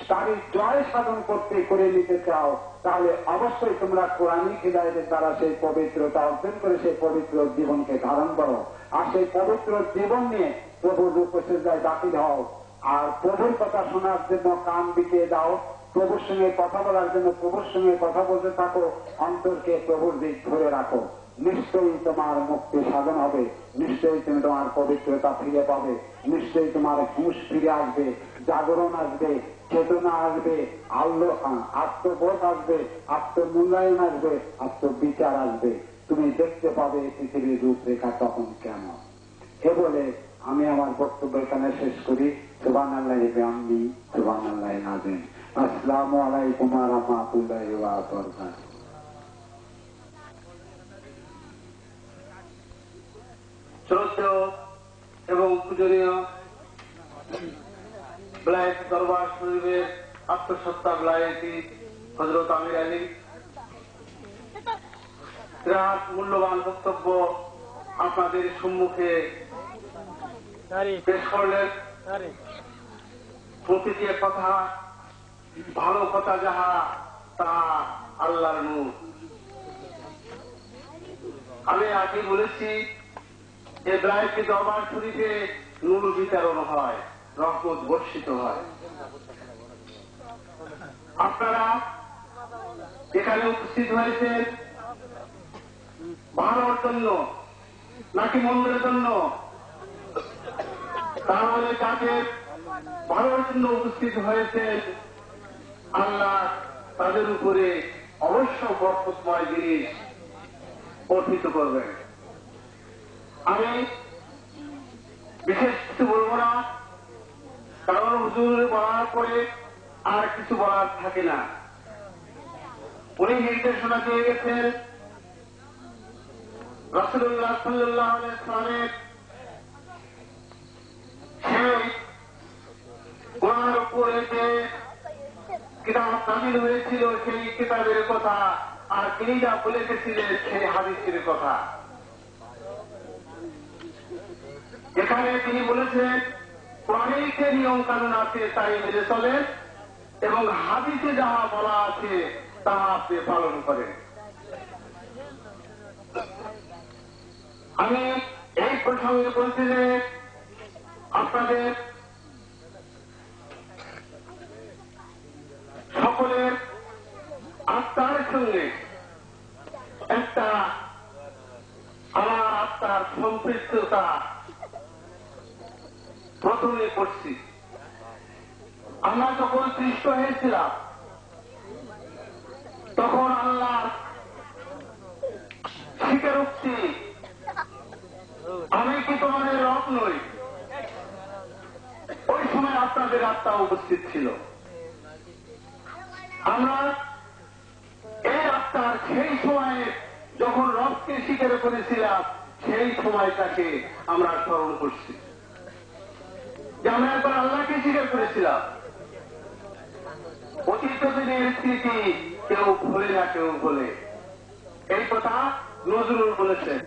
Speaker 1: তারই জয় সাধন করতে করে নিতে চাও, তাহলে অবশ্যই তোমরা কোরআনিক হিদায়াতের দ্বারা সেই পবিত্রতা অর্জন করে সেই পবিত্র জীবনকে ধারণ করো। আর সেই পবিত্র জীবন নিয়ে প্রভুর উপস্থিতায় দাখিল হও। আর প্রভুর কথা শোনার জন্য কান বিকিয়ে দাও, প্রভুর সঙ্গে কথা বলার জন্য প্রভুর সঙ্গে কথা বলতে থাকো, অন্তরকে প্রভুর দিক ধরে রাখো। নিশ্চয়ই তোমার মুক্তি সাধন হবে, নিশ্চয়ই তুমি তোমার পবিত্রতা ফিরে পাবে, নিশ্চয়ই তোমার হুঁশ ফিরে আসবে, জাগরণ আসবে, চেতনা আসবে, আত্মবোধ আসবে, আত্মমূল্যায়ন আসবে, আত্মবিচার আসবে। তুমি দেখতে পাবে পৃথিবীর রূপরেখা তখন কেমন। এ বলে আমি আমার বক্তব্য এখানে শেষ করি। সুবহানাল্লাহি বিহামদিহি, সুবহানাল্লাহিল আযীম। আসসালামু আলাইকুম ওয়া রাহমাতুল্লাহি ওয়া বারাকাতুহু।
Speaker 2: শ্রদ্ধেয় এবং পূজনীয় বিলায়েত দরবার শরীফের আত্মসত্তা বিলায়েতি হযরত আমির আলী বিরাট মূল্যবান বক্তব্য আপনাদের সম্মুখে পেশ করলেন। প্রতিটি কথা, ভালো কথা যাহা তা আল্লাহর নূর। আমি আগে বলেছি এই বিলায়েতি দরবার শরীফে নূর বিতরণ হয়, রহমত বর্ষিত হয়। আপনারা এখানে উপস্থিত হয়েছেন ভালোর জন্য নাকি মন্দিরের জন্য? তাহলে যাকে ভালোর জন্য উপস্থিত হয়েছেন, আল্লাহ তাদের উপরে অবশ্য বরকতময় জিনিস অর্পিত করবেন। আমি বিশেষ কিছু বলবো না, কারণ হুজুর বলার পরে আর কিছু বলার থাকে না। উনি নির্দেশনা দিয়ে গেছেন রাসূলুল্লাহ সাল্লাল্লাহু আলাইহি ওয়াসাল্লামের সেই গোড়ার উপর নাজিল হয়েছিল সেই কিতাবের কথা, আর তিনি যা বলে গেছিলেন সেই হাদিসের কথা। এখানে তিনি বলেছেন কোরআনে যে নিয়ম কানুন আছে তাই মেনে চলেন এবং হাদিসে যাহা বলা আছে তাহা আপনি পালন করেন। আমি এই প্রসঙ্গে বলছি যে আপনাদের সকলের আত্মার সঙ্গে একটা আমার আত্মার সম্পৃক্ততা প্রথমে করছি। আমরা যখন সৃষ্ট হয়েছিলাম তখন আল্লাহ স্বীকারোক্তি, আমি কি তোমাদের রব নই, ওই সময় আপনাদের আত্মা উপস্থিত ছিল। আমরা এই আত্মার সেই সময়ে যখন রবকে স্বীকার করেছিলাম সেই সময়টাকে আমরা স্মরণ করছি যে আমরা একবার আল্লাহকে স্বীকার করেছিলাম। অতীত দিনের স্মৃতি কেউ ভুলে না, কেউ ভুলে। এই কথা নজরুল বলেছেন।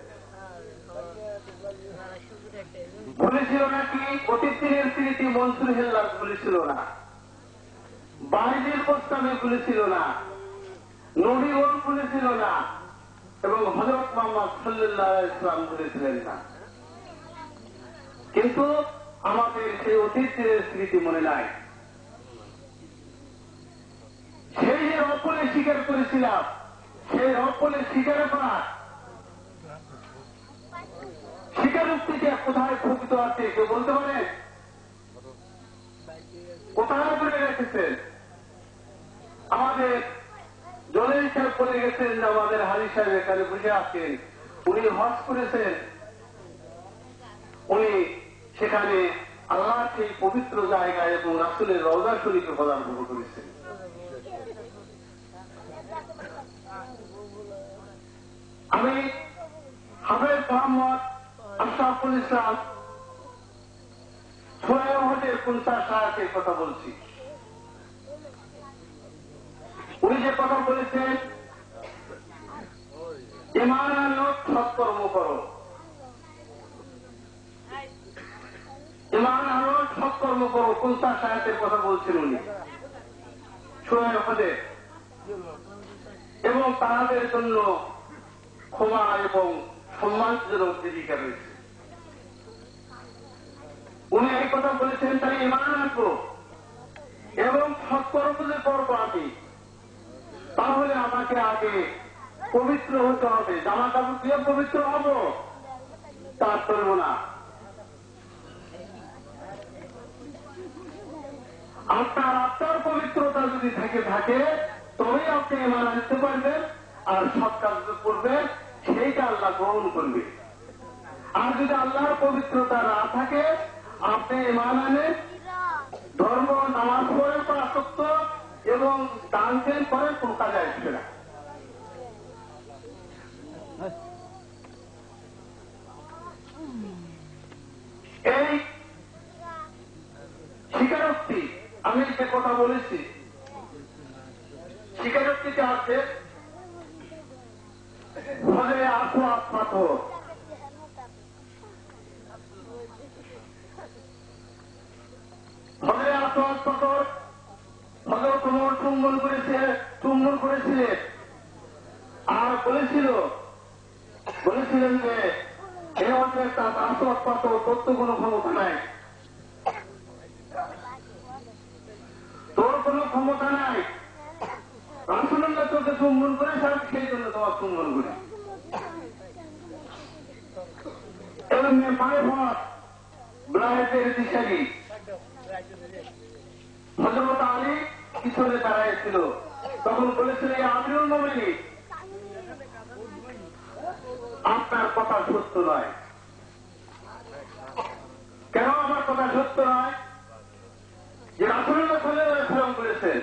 Speaker 2: বলেছিল নাকি অতীত দিনের স্মৃতি মনসুর হেল্লাস বলেছিল না, বাইরের প্রস্তাবে বলেছিল না, নবীগণ বলেছিল না, এবং হযরত মুহাম্মদ সাল্লাল্লাহু আলাইহি ওয়াসাল্লাম বলেছিলেন না। কিন্তু আমাদের সেই অতীত দিনের স্মৃতি মনে নাই। সেই যে রব বলে স্বীকার করেছিলাম, সেই রব বলে স্বীকার করা স্বীকারোক্তিটা কোথায় প্রকৃত আছে কেউ বলতে পারে? কোথায় বলে রেখেছেন? আমাদের জলের সাহেব বলে গেছেন যে আমাদের হাজি সাহেব এখানে বসে আছেন, উনি হজ করেছেন, উনি সেখানে আল্লাহর সেই পবিত্র জায়গায় এবং রাসূলের রওজা শরীফে পদার্পণ করেছেন। আমি হাফেজ মোহাম্মদ আশরাফুল ইসলাম সূরা হজের 50 আয়াতের কথা বলছি। উনি যে কথা বলেছেন, ঈমান আনো সৎকর্ম করো, ঈমান আনো সৎকর্ম করো, 50 আয়াতের কথা বলছেন উনি সূরা হজে। এবং তাদের জন্য ক্ষমা এবং সম্মানজনক জীবিকা রয়েছে। উনি এই কথা বলেছেন, তাই ঈমান আনবো এবং সৎকর্ম যে করবো আমি, তাহলে আমাকে আগে পবিত্র হতে হবে। জামা কাপড় দিয়ে পবিত্র হব তা চলব না। আপনার আত্মার পবিত্রতা যদি থাকে তবেই আপনি ঈমান আনতে পারবেন, আর সৎ কাজ করবেন, সেইটা আল্লাহ গ্রহণ করবে। আর যদি আল্লাহর পবিত্রতা না থাকে, আপনি ঈমান আনেন, ধর্ম নামাজ পড়েন আসক্ত এবং দান দেন করেন, কোন কাজে আসবে না। এই স্বীকারোক্তি আমি যে কথা বলেছি, স্বীকারোক্তিতে আছে হজরে আসওয়াদ পাথর। হজরে আসওয়াদ পাথর হযরত ওমর চুম্বন করেছিলেন আর বলেছিলেন যে এই হচ্ছে একটা আসওয়াদ পাথর, তোর তো কোনো ক্ষমতা নাই, তোর কোনো ক্ষমতা নাই, রাসূলুল্লাহ তোকে চুম্বন করেছে, আমি সেই জন্য তোমার চুম্বন করি। এবং পায়ে ভর ব্লাহের দিশারি হযরত আলী পিছনে দাঁড়াইছিল, তখন বলেছিল আমিরুল মুমিনিন, আপনার কথা সত্য নয়। কেন আমার কথা সত্য নয়? যে রাসূলুল্লাহ সাল্লাল্লাহু আলাইহি ওয়াসাল্লাম বলেছেন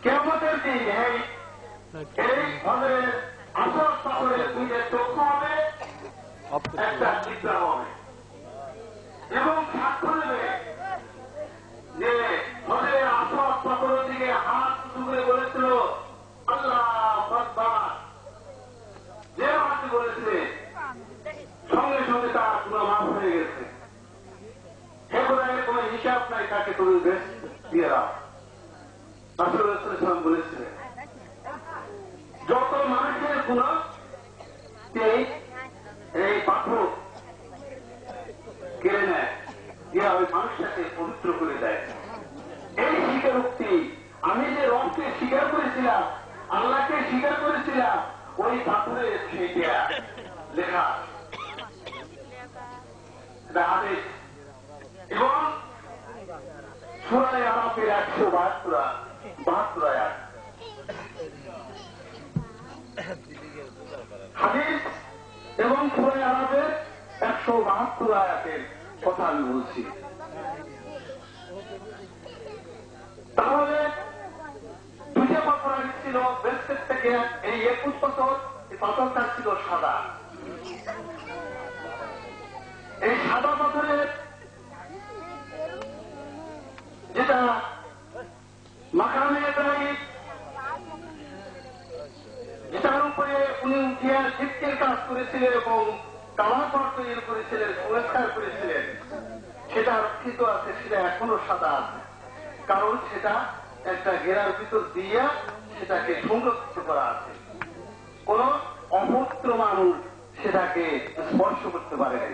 Speaker 2: কিয়ামতের দিন এই হজরের আসওয়াদ পাথরের দুইটা চক্ষু হবে, একটা জিহ্বা হবে এবং সাক্ষ্য দেবে যে সঙ্গে সঙ্গে তার গুনাহ মাফ হয়ে গেছে। হে গুনাহের কোনো হিসাব নাই, তাকে তুমি বেশ দিয়ে দাও। রাসূলুল্লাহ সাল্লাল্লাহু আলাইহি ওয়াসাল্লাম বলেছিলেন, যত মানুষের গুনাহ এই পাথর কেড়ে নেয়, দিয়া ওই মানুষটাকে পবিত্র করে দেয়। এই স্বীকারোক্তি, আমি যে রবকে স্বীকার করেছিলাম, আল্লাহকে স্বীকার করেছিলাম, ওই পাথরে সেইটা লেখা আদেশ। এবং সূরা আরাফের 172 আয়াত হাদিস এবং সূরা আরাফের 172 আয়াতের কথা আমি বলছি। তাহলে দুইটা পাথর ছিল বেস্টের থেকে, এই 21 পাথর, এই পাথরটা ছিল সাদা। এই সাদা পাথরের যেটা মাকামে ইব্রাহিম, যেটার উপরে উনি উঠিয়া শিক্ষের কাজ করেছিলেন এবং কালাপাড় তৈরি করেছিলেন, সংস্কার করেছিলেন, সেটা রক্ষিত আছে, সেটা এখনো সাদা আছে। কারণ সেটা একটা ঘেরার ভিতর দিয়া সেটাকে সংরক্ষিত করা আছে। কোন অভদ্র মানুষ সেটাকে স্পর্শ করতে পারে না।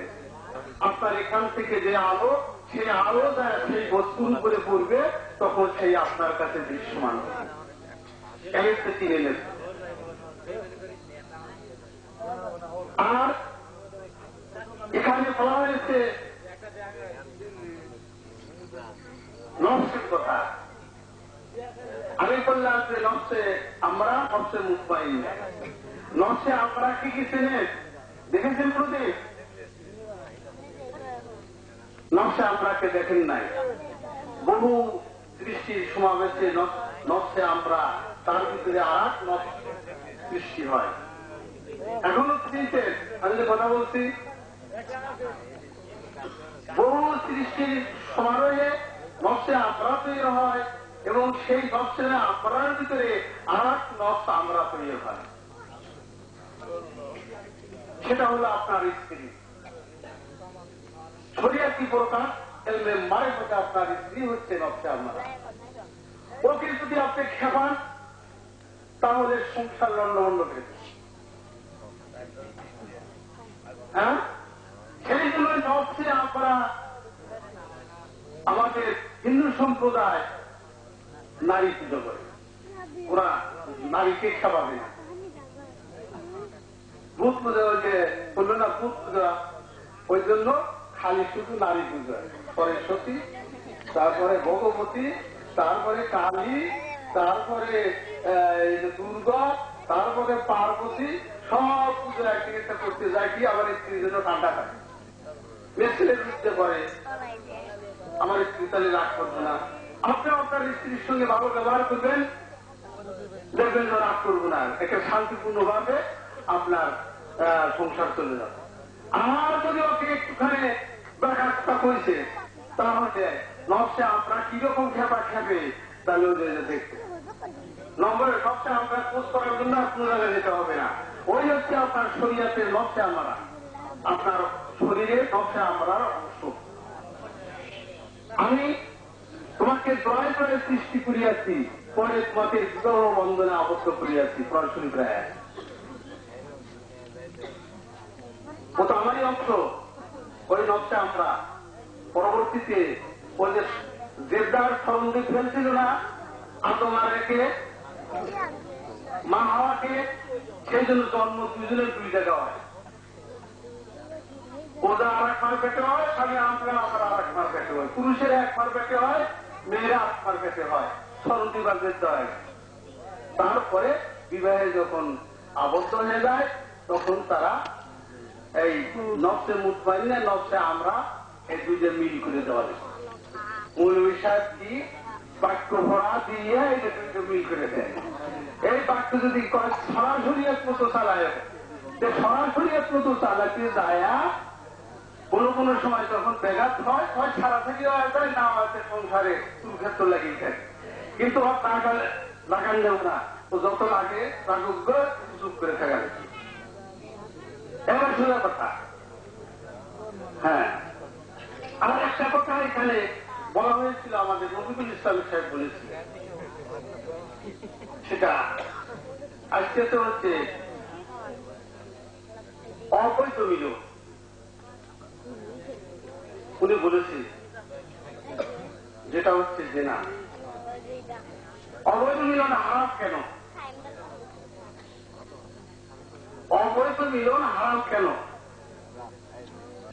Speaker 2: আপনার এখান থেকে যে আলো, সেই আলো যায় সেই বস্তুর উপরে পড়বে, তখন সেই আপনার কাছে দৃশ্যমান চিনে নেবে। আর এখানে বলা হয়েছে নফসের কথা। আমি বললাম যে নফসে আমরা, নফসে মুতমাইন। নফসে আমরা কি কি চেনেন, দেখেছেন প্রদীপ? নফসে আমরাকে দেখেন নাই। বহু সৃষ্টির সমাবেশে নফসে আমরা, তার ভিতরে আর এক নফস সৃষ্টি হয়। এখনো চিনতেন আমি যে কথা বলছি? বহু সৃষ্টির সমারোহে নফসে আমরা তৈরি হয় এবং সেই নফসে আমরার ভিতরে আর এক নফস আমরা তৈরি হয়। সেটা হলো আপনার স্ত্রী। শরিয়াতি প্রকাশ এলমে মারিফতে আপনার স্ত্রী হচ্ছে নফসে আমরা। ওকে যদি আপনি খেপান তাহলে সংসার লন্ডভন্ড হয়ে যাবে। হ্যাঁ, সেই জন্য নফসে আমরা, আমাদের হিন্দু সম্প্রদায় নারী পুজো করে, ওরা নারীকে খাওয়াবে না। ভূত পূজা, ওই যে বললো না ভূত পূজা, ওই জন্য খালি শুধু নারী পূজা। সরস্বতী, তারপরে ভগবতী, তারপরে কালী, তারপরে দুর্গা, তারপরে পার্বতী, সব পুজো একদিকে করতে যায় কি আবার স্ত্রীর জন্য ঠান্ডা খায়, মেসেলের বিরুদ্ধে করে। আমার স্ত্রী তাহলে রাগ করবে না। আপনি আপনার স্ত্রীর সঙ্গে ভালো ব্যবহার করবেন, দেখবেন রাগ করবো না, একটা শান্তিপূর্ণ ভাবে আপনার সংসার চলে যাবে। আর যদি ওকে একটুখানি ব্যাঘাতটা করেছে, তাহলে নফসে আমরা কিরকম খেপা খেপে, তাহলে দেখতে নম্বরে নফসে আমরা খোঁজ করার জন্য আর কোনো জায়গায় যেতে হবে না। ওই হচ্ছে আপনার শরীয়তের নফসে আমরা, আপনার শরীরে নফসে আমরা অংশ। আমি তোমাকে দয়া করে সৃষ্টি করিয়াছি, পরে তোমাকে বিবাহ বন্ধনে আবদ্ধ করিয়াছি। সরাসরি প্রায় ও তো আমারই অংশ, ওই নফসে আমরা। পরবর্তীতে ওই যে জেদ্দার সরন্দি ফেলছিল না আদম আর রেখে মা হাওয়াকে, সেই জন্য জন্ম দুজনের দুই জায়গা হয়। ওরা আর একবার পেটে হয়, স্বামী আমরা আর একবার পেটে হয়, পুরুষের একবার পেটে হয়, মেয়েরা একবার পেটে হয়, সরন্দি বা জেদ্দা হয়। তারপরে বিবাহে যখন আবদ্ধ হয়ে যায় তখন তারা এই নফসে মুতমাইন্না, নফসে আমরা, এই দুইটা মিল করে দেওয়া যায়। মৌলভী সাহেব কি বাক্য ভরা দিয়ে এই দুইটা মিল করে দেয়। এই বাক্য যদি সরাসরি এক মতো চালায়, সরাসরি এক মতো চালাতে যায়, কোন কোন সময় যখন ব্যাঘাত হয়, সারা থেকে যায়, না আছে সংসারে ক্ষেত্র লাগিয়ে থাকে, কিন্তু লাগান দেব না, ও যত লাগে লাগুক চুপ করে থাকা। এবার সোজা কথা, হ্যাঁ, আর একটা কথা এখানে বলা হয়েছিল, আমাদের রফিকুল ইসলাম সাহেব বলেছিলেন, সেটা আজকে তো হচ্ছে অবৈধ মিলন। উনি বলেছে যেটা হচ্ছে যে না, অবৈধ মিলন হারাম কেন? অবৈধ মিলন হারাম কেন?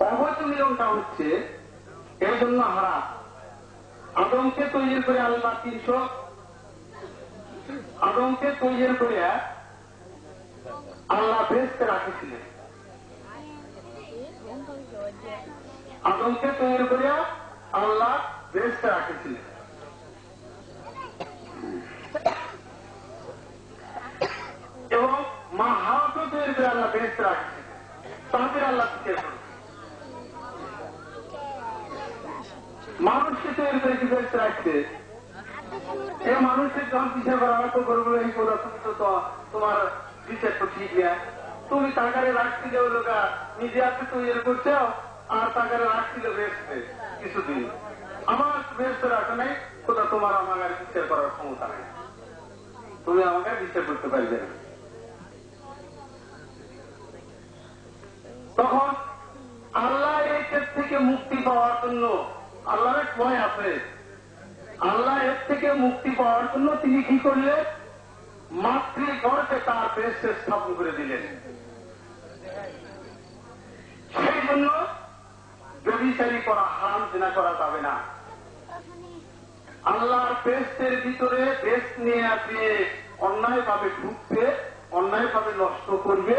Speaker 2: অবৈধ মিলনটা হচ্ছে এই জন্য হারাম, আদমকে তৈরি করে আল্লাহ 300 আদমকে তৈরি করে আল্লাহ বেহেশতে রাখেছিলেন। আদমকে তৈরি করে আল্লাহ বেহেশতে রাখেছিলেন, এবং মা হাওয়াকে তৈরি করে আল্লাহ বেহেশতে রাখেছিলেন। তাদের আল্লাহ বিচার করেছেন। মানুষকে তৈরি করে কি বেহেশতে রাখছে? এই মানুষের যখন বিচার করা হয় তো গরুগুলো এই করো, তুমি তো তোমার বিচার তো ঠিক না, তুমি টাকারে রাখছিলে ওই লোক নিজে হাতে তৈরি করছো, আর টাকারে রাখছিল বেহেশতে কিছুদিন, আমার বেহেশতে রাখো নাই, কোথা তোমার আমার আর বিচার করার ক্ষমতা নেই, তুমি আমাকে বিচার করতে পারবে না। তখন আল্লাহ এই ক্ষেত থেকে মুক্তি পাওয়ার জন্য, আল্লাহর ভয় আছে, আল্লাহ এর থেকে মুক্তি পাওয়ার জন্য তিনি কি করলেন? মাতৃগর্ভে তার বেহেশত স্থাপন করে দিলেন। সেই জন্য ব্যভিচারী করা হারাম, জিনা করা যাবে না। আল্লাহর বেহেশতের ভিতরে বেহেশত নিয়ে আসে অন্যায় ভাবে ঢুকবে, অন্যায় ভাবে নষ্ট করবে,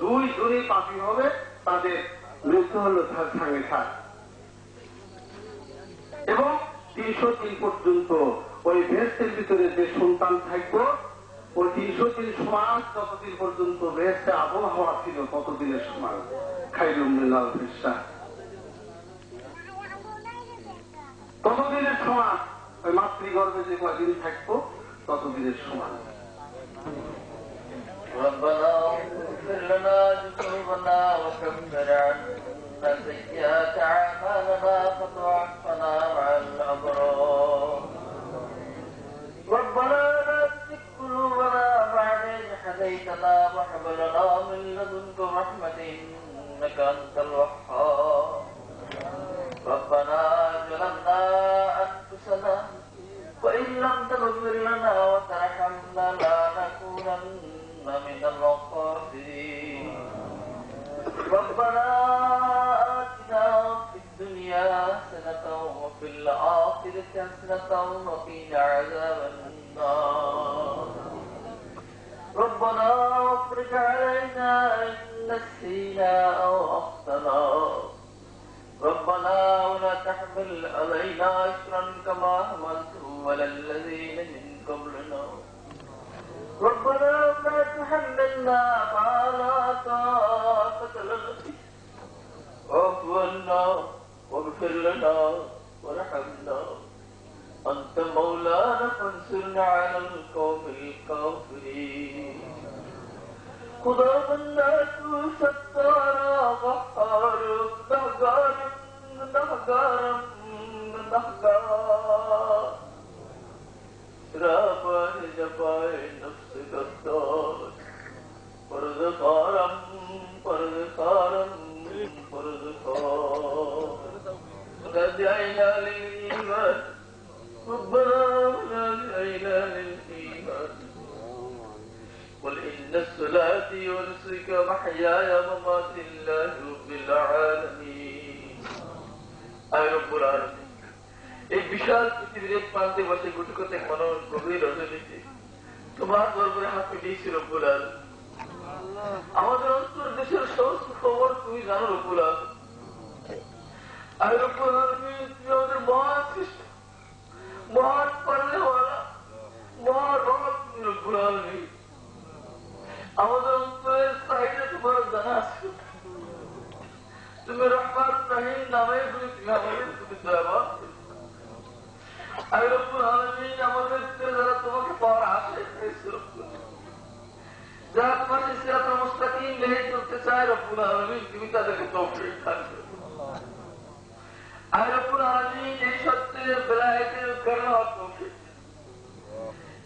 Speaker 2: 2 জনই পাপী হবে, তাদের মৃত্যু হল সঙ্গে সাথ। এবং 303 পর্যন্ত ওই বেহেশতের ভিতরে যে সন্তান থাকবো, ওই 303 সমাজ যতদিন পর্যন্ত বেহেশতে আবহাওয়া ছিল ততদিনের সমান খাইরুম মিনাল ফিরশা, ততদিনের সমান ওই মাতৃগর্ভে যে কয়দিন থাকবো ততদিনের সমান।
Speaker 3: ربنا اغفر لنا ذنوبنا وكفر عنا سيئات أعمالنا وتوفنا مع الأبرار. ربنا لا تزغ قلوبنا بعد إذ هديتنا وهب لنا من لدنك رحمة إنك أنت الوهاب. ربنا ظلمنا أنفسنا وإن لم تغفر لنا وترحمنا لنكونن من الخاسرين. ربنا آتنا في الدنيا حسنة وفي الآخرة حسنة وقنا عذاب النار. ربنا افرج علينا إن نسينا أو أخطأنا. ربنا ولا تحمل علينا إصرا كما حملته على الذين من قبلنا. ربنا لا تحملنا ما لا طاقة لنا به. واعف عنا واغفر لنا وارحمنا أنت مولانا فانصرنا على القوم الكافرين. خدا بندہ تو ستارا غفار گنہگارم گنہگار رابر جبائے نفس گدار پردخارم پردخارم پردخار رجعنا للإيمان ربنا رجعنا للإيمان. قل إن الصلاة ونسك ومحياي ومماتي لله رب العالمين. আয় রব্বুল আলামিন, এই বিশাল পৃথিবীর এক প্রান্তে বসে গুটুকতে মানুষ গভীর রজনীতে তোমার দরবারে হাত পেতেছি রব্বুল আলামিন। আমাদের অন্তর দেশের সমস্ত খবর তুমি জানো রব্বুল আলামিন। আয় রব্বুল আলামিন, তুমি আমাদের মহান সৃষ্টি, মহান পালনেওয়ালা, মহান রব রব্বুল আলামিন। আমাদের অন্তরের চাহিদা তোমার জানা আছে। তুমি রহমান রহিম নামে তুমি আমাদের তুমি দয়াবান। আয় রব্বুল আলামিন, আমাদের যারা তোমাকে পাওয়ার আশা করেছে রব্বুল, যারা তোমার সিরাতুল মুস্তাকিম মেনে চলতে চায় রব্বুল আলামিন, তুমি তাদেরকে তৌফিক দান করো। আর রব্বুল আলামিন এই সত্যের বেলায়েতের কারণে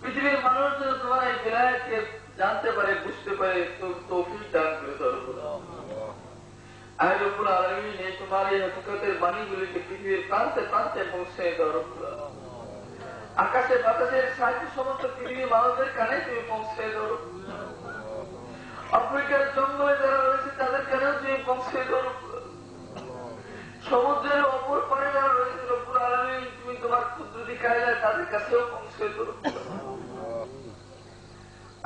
Speaker 3: পৃথিবীর মানুষ যেন তোমার এই বেলায়েতকে জানতে পারে, বুঝতে পারে, তৌফিক দান করে দাও রব্বুল আলামিন। আর রব্বুল আলামিন এই তোমার এই হকিকতের বাণীগুলিকে পৃথিবীর প্রান্তে প্রান্তে পৌঁছে দাও রব্বুল আলামিন। আকাশে বাতাসের সাহায্য সমস্ত পৃথিবীর মানুষদের কানে তুমি পৌঁছে দাও। আফ্রিকার জঙ্গলে যারা রয়েছে তাদের কানেও তুমি পৌঁছে দাও। সমুদ্রের অপর পারে যারা রয়েছে রব্বুল আলামিন তুমি তোমার কুদরতি কায়দায় তাদের কাছেও পৌঁছে দাও।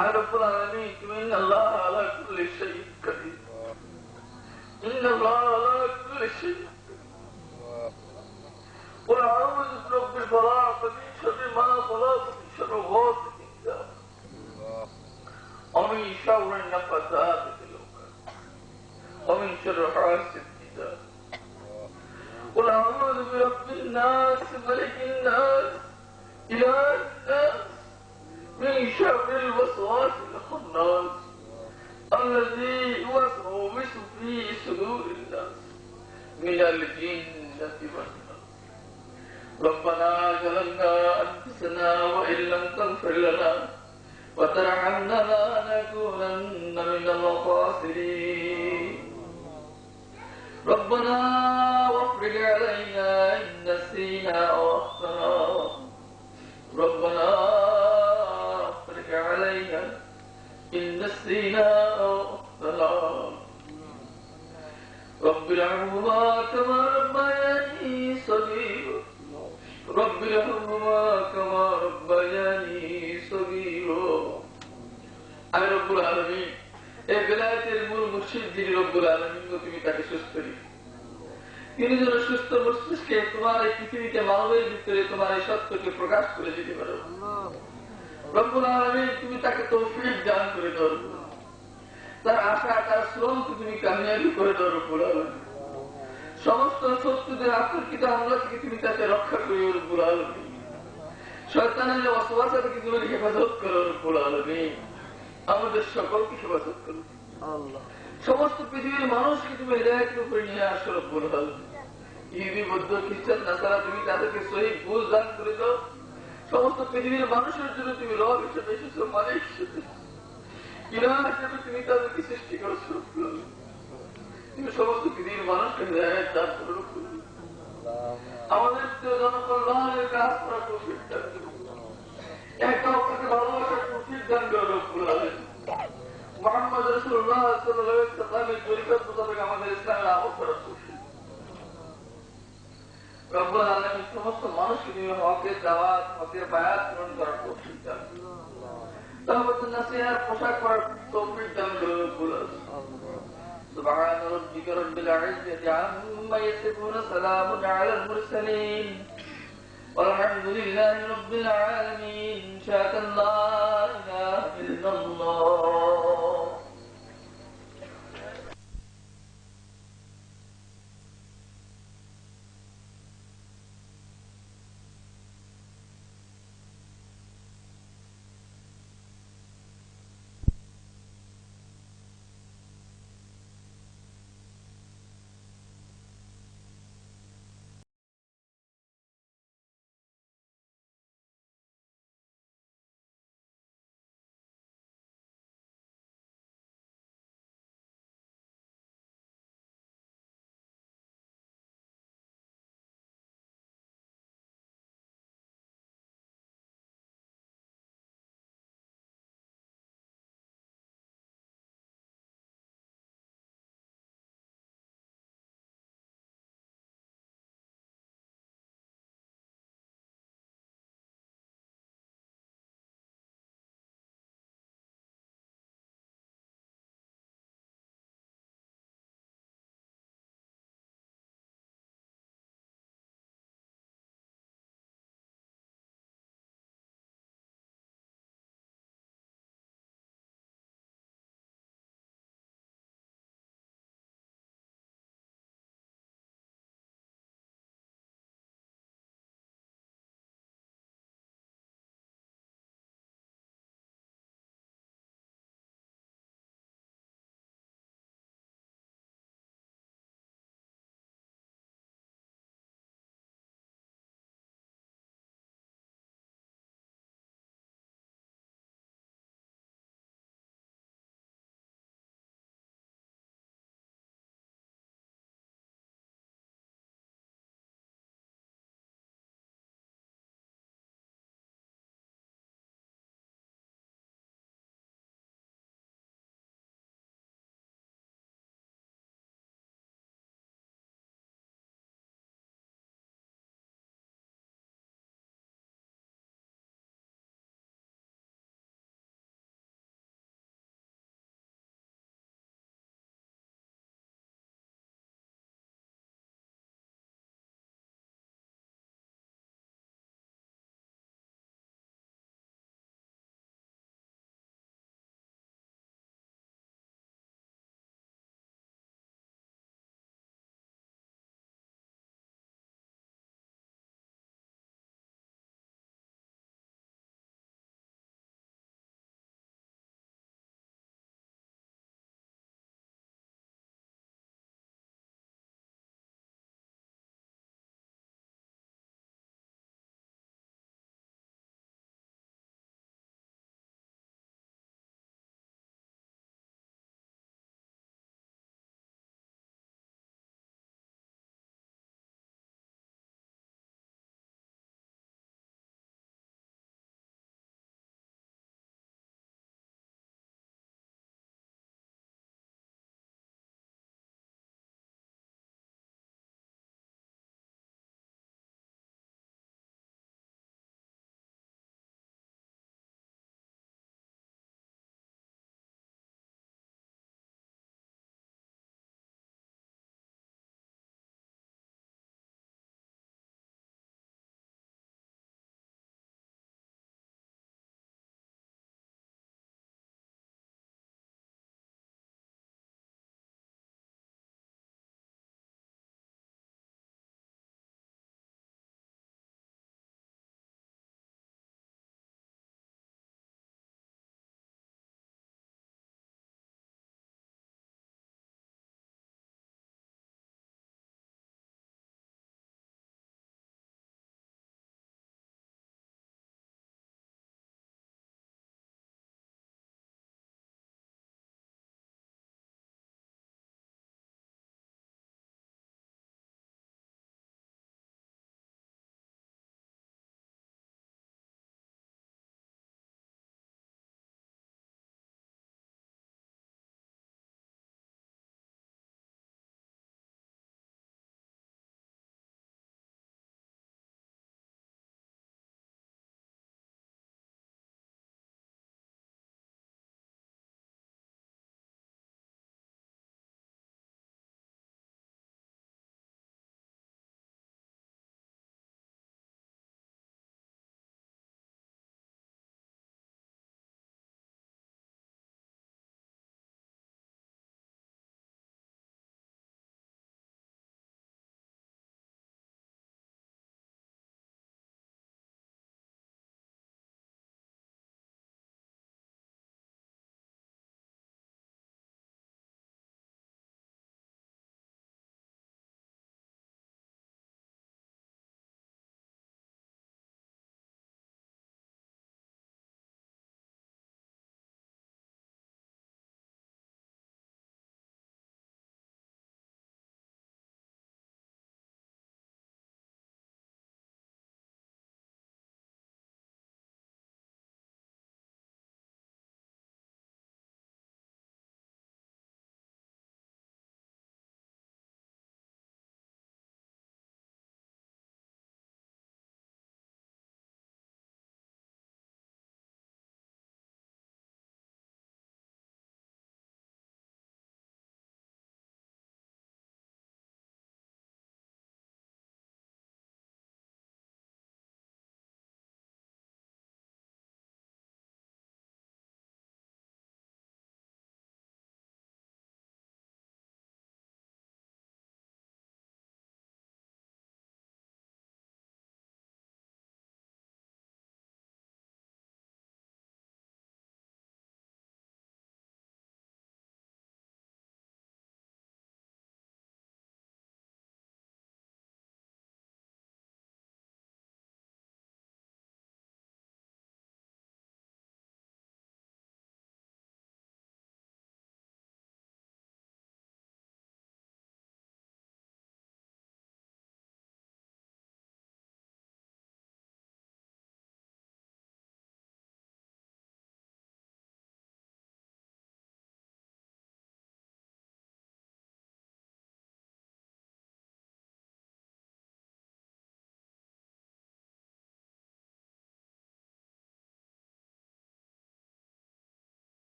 Speaker 3: আর রব্বুল আলামিন তুমি আল্লাহ আলা কুল্লি শাইইন কাদির, ইন্নাল্লাহ আলা কুল্লি শাইইন قل أعوذ برب الفلاح من شر ما خلق من شر غاسق إذا ومن شر النفاثات في العقد ومن شر حاسد إذا قل أعوذ برب الناس ملك الناس إله الناس من شر الوسواس الخناس الذي يوسوس في صدور الناس من الجنة والناس. ربنا ظلمنا أنفسنا وإن لم تغفر لنا وترحمنا لنكونن من الخاسرين. ربنا وافرج علينا إن نسينا وأخطأنا. ربنا وافرج علينا إن نسينا وأخطأنا. رب ارحمهما كما ربياني صغيرا. رب ارحمهما كما ربياني صغيرا. আয় রব্বুল আলামিন এই বেলায়েতের মূল মুর্শিদ যিনি রব্বুল আলামিন তুমি তাকে সুস্থ রেখো। তিনি যেন সুস্থ মস্তিষ্কে তোমার এই পৃথিবীতে মানবের ভিতরে তোমার এই সত্যকে প্রকাশ করে দিতে পারো রব্বুল আলামিন। তুমি তাকে তৌফিক দান করে দাও। তার আশা তার শ্রমকে তুমি কামিয়াবি করে দাও রব্বুল আলামিন। সমস্ত শত্রুদের আতঙ্কিত হামলা থেকে তুমি তাকে রক্ষা করি রব্বুল আলামিন। শয়তানের ওয়াসওয়াসা থেকে তুমি হেফাজত করো রব্বুল আলামিন। আমাদের সকলকে হেফাজত করো আল্লাহ। সমস্ত পৃথিবীর মানুষকে তুমি হিদায়াতের উপরে নিয়ে আসো রব্বুল আলামিন। ইহুদি, বৌদ্ধ, খ্রিস্টান, নাসারা তুমি তাদেরকে সহিহ বুঝ দান করে দাও। সমস্ত পৃথিবীর মানুষের জন্য তুমি রব হিসেবে এসেছো, মালিক হিসেবে, ইলাহ হিসেবে তুমি তাদেরকে সৃষ্টি করেছো রব্বুল আলামিন। তুমি সমস্ত পৃথিবীর মানুষকে হিদায়াত দান করো রব্বুল আলামিন। আমাদের জনকল্যাণের কাজ করা তৌফিক দান করো। একটা অপরকে ভালোবাসার তৌফিক দান করো রব্বুল আলামিন। মুহাম্মদ রাসূলুল্লাহ সাল্লাল্লাহু আলাইহি ওয়াসাল্লামের তরিকত মোতাবেক আমাদের ইসলামের আমল করার তৌফিক রব্বুল আলামিন। সমস্ত মানুষকে তুমি হকের দাওয়াত, হকের বায়াত পূরণ করার তৌফিক দান করো। তাওবাতুন নাসিহার পোশাক পরার তৌফিক দান করো রব্বুল আলামিন। سبحان ربك رب العزة عما يصفون سلام على المرسلين والحمد لله رب العالمين. شهادة لا إله إلا الله.